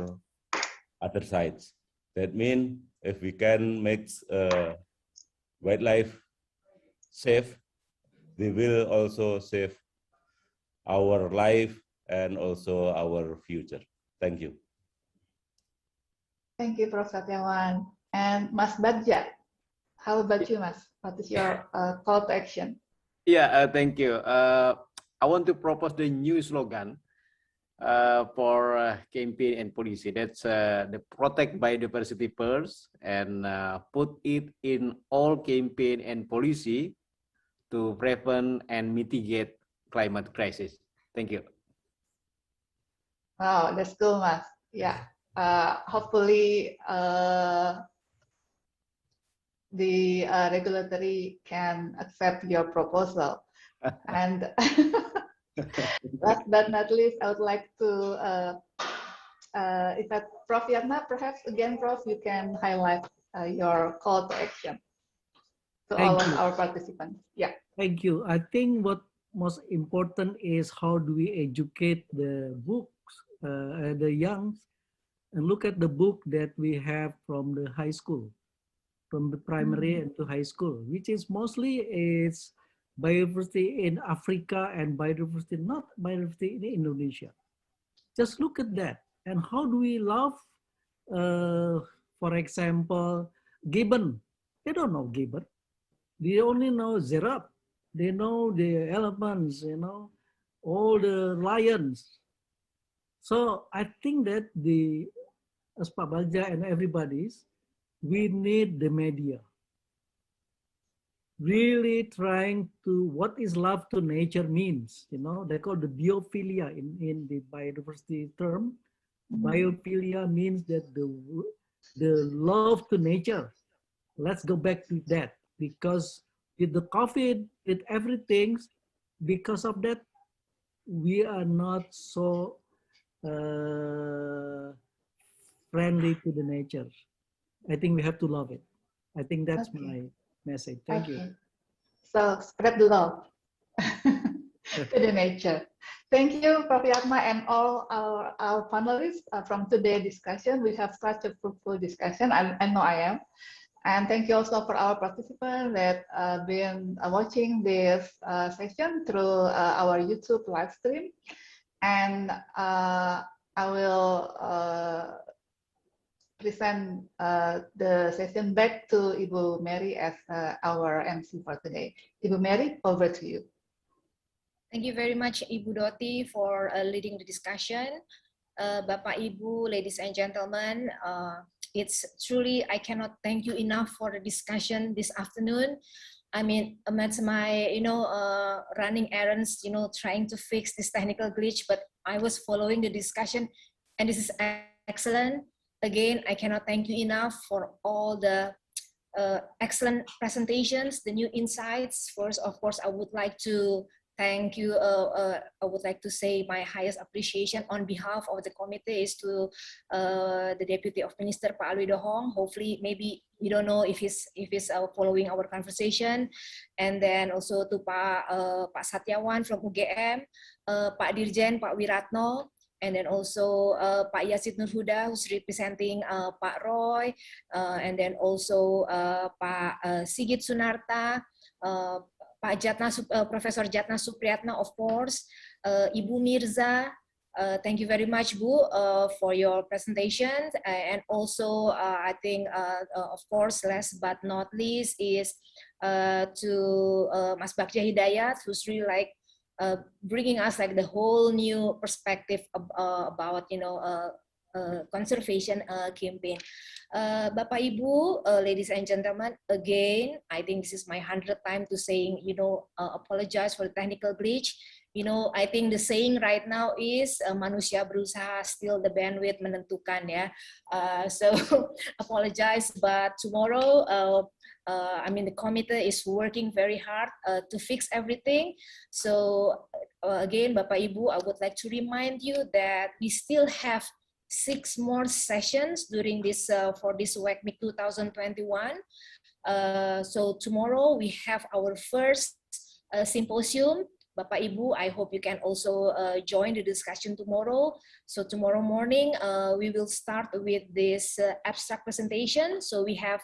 other sides. That means if we can make wildlife safe, they will also save our life and also our future. Thank you. Thank you, Prof. Satyawan. And Mas Badja, how about you, Mas? What is your call to action? Yeah, thank you. I want to propose the new slogan for campaign and policy. That's the protect biodiversity first, and put it in all campaign and policy to prevent and mitigate climate crisis. Thank you. Wow, that's cool, Mas. Yeah. Hopefully, the regulatory can accept your proposal. And last but not least, I would like to, if that Prof. Yatna, perhaps again, Prof, you can highlight your call to action to all of our participants. Yeah. Thank you. I think what most important is how do we educate the books, the youngs, and look at the book that we have from the high school, from the primary and to high school, which is mostly is biodiversity in Africa and biodiversity, not biodiversity in Indonesia. Just look at that. And how do we love, for example, gibbon? They don't know gibbon. They only know giraffe. They know the elephants, you know, all the lions. So I think that as Pak Balja and everybody's, we need the media. Really trying to, what is love to nature means, you know, they call the biophilia in the biodiversity term. Biophilia means that the love to nature. Let's go back to that, because with the COVID, with everything, because of that, we are not so friendly to the nature. I think we have to love it. I think that's my message. Thank you. So spread the love to the nature. Thank you, Prof. Yatma, and all our panelists from today's discussion. We have such a fruitful discussion. I know I am. And thank you also for our participants that been watching this session through our YouTube live stream. And I will present the session back to Ibu Mary as our MC for today. Ibu Mary, over to you. Thank you very much, Ibu Doti, for leading the discussion. Bapak, Ibu, ladies and gentlemen, it's truly, I cannot thank you enough for the discussion this afternoon. I mean, amidst my, running errands, trying to fix this technical glitch, but I was following the discussion, and this is excellent. Again, I cannot thank you enough for all the excellent presentations, the new insights. First, of course, I would like to thank you. I would like to say my highest appreciation on behalf of the committee is to the Deputy of Minister, Pak Alwidohong. Hopefully, maybe we don't know if he's following our conversation. And then also to Pak Satyawan from UGM, Pak Dirjen, Pak Wiratno, and then also Pak Yasid Nurhuda, who's representing Pak Roy, and then also Pak Sigit Sunarta, Pak Jatna, Professor Jatna Supriyatna, of course, Ibu Mirza. Thank you very much, Bu, for your presentation. And also, I think, of course, last but not least, is to Mas Bagja Hidayat, who's really like bringing us like the whole new perspective about conservation campaign. Bapak Ibu, ladies and gentlemen, again, I think this is my 100th time to saying, apologize for the technical glitch. I think the saying right now is manusia berusaha, still the bandwidth menentukan, ya. So apologize, but tomorrow, the committee is working very hard to fix everything. So again, Bapak Ibu, I would like to remind you that we still have 6 more sessions during this for this Wecmic 2021. So tomorrow we have our first symposium. Bapak Ibu, I hope you can also join the discussion tomorrow. So tomorrow morning we will start with this abstract presentation. So we have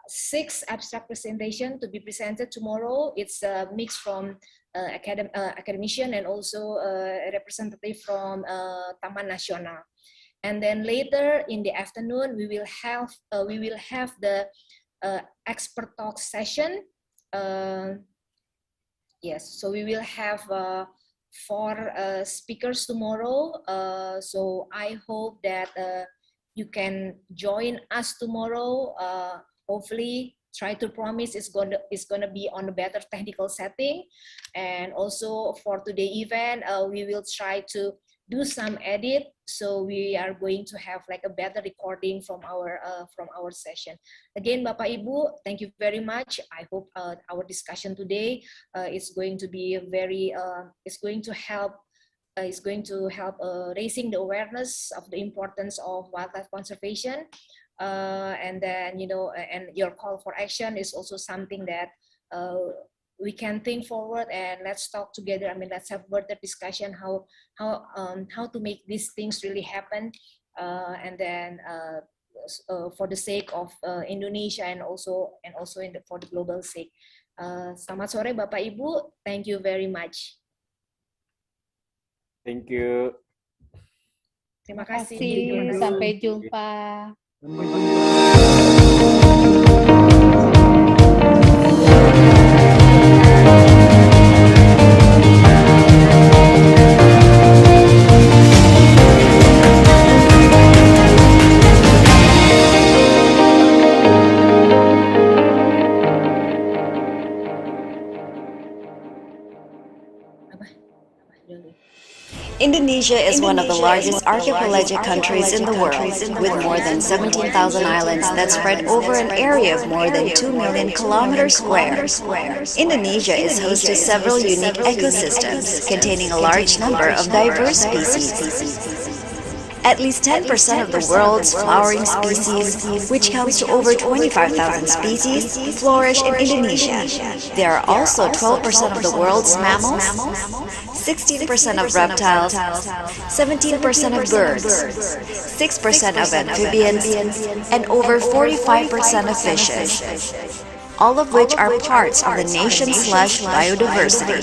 6 abstract presentation to be presented tomorrow. It's a mix from academician and also a representative from Taman Nasional. And then later in the afternoon, we will have the expert talk session. Yes, so we will have 4 speakers tomorrow. So I hope that you can join us tomorrow. Hopefully, try to promise it's gonna be on a better technical setting. And also for today's event, we will try to do some edit, so we are going to have like a better recording from our session. Again, Bapak Ibu, thank you very much. I hope our discussion today is going to be it's going to help raising the awareness of the importance of wildlife conservation. And then, you know, and your call for action is also something that we can think forward, and let's talk together. I mean, let's have further discussion how to make these things really happen, and then for the sake of Indonesia and also for the global sake. Selamat sore Bapak Ibu. Thank you very much. Thank you. Terima kasih. Sampai jumpa. Indonesia is one of the largest archipelagic countries in the world, with more than 17,000 islands that spread over an area of more than 2 million kilometers square. Indonesia is host to several unique ecosystems containing a large number of diverse species. At least 10% of the world's flowering species, which counts to over 25,000 species, flourish in Indonesia. There are also 12% of the world's mammals, 16% of reptiles, 17% of birds, 6% of amphibians, and over 45% of fishes, all of which are parts of the nation's biodiversity.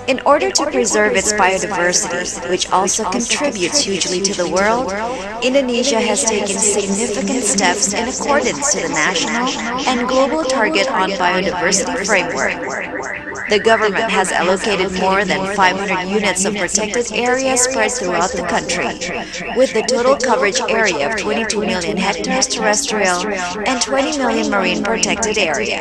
In order to preserve its biodiversity, which also contributes hugely to the world, Indonesia has taken significant steps in accordance to the national and global target on biodiversity framework. The government has allocated more than 500 units of protected areas spread throughout the country, with the total coverage area of 22 million hectares terrestrial and 20 million marine protected area.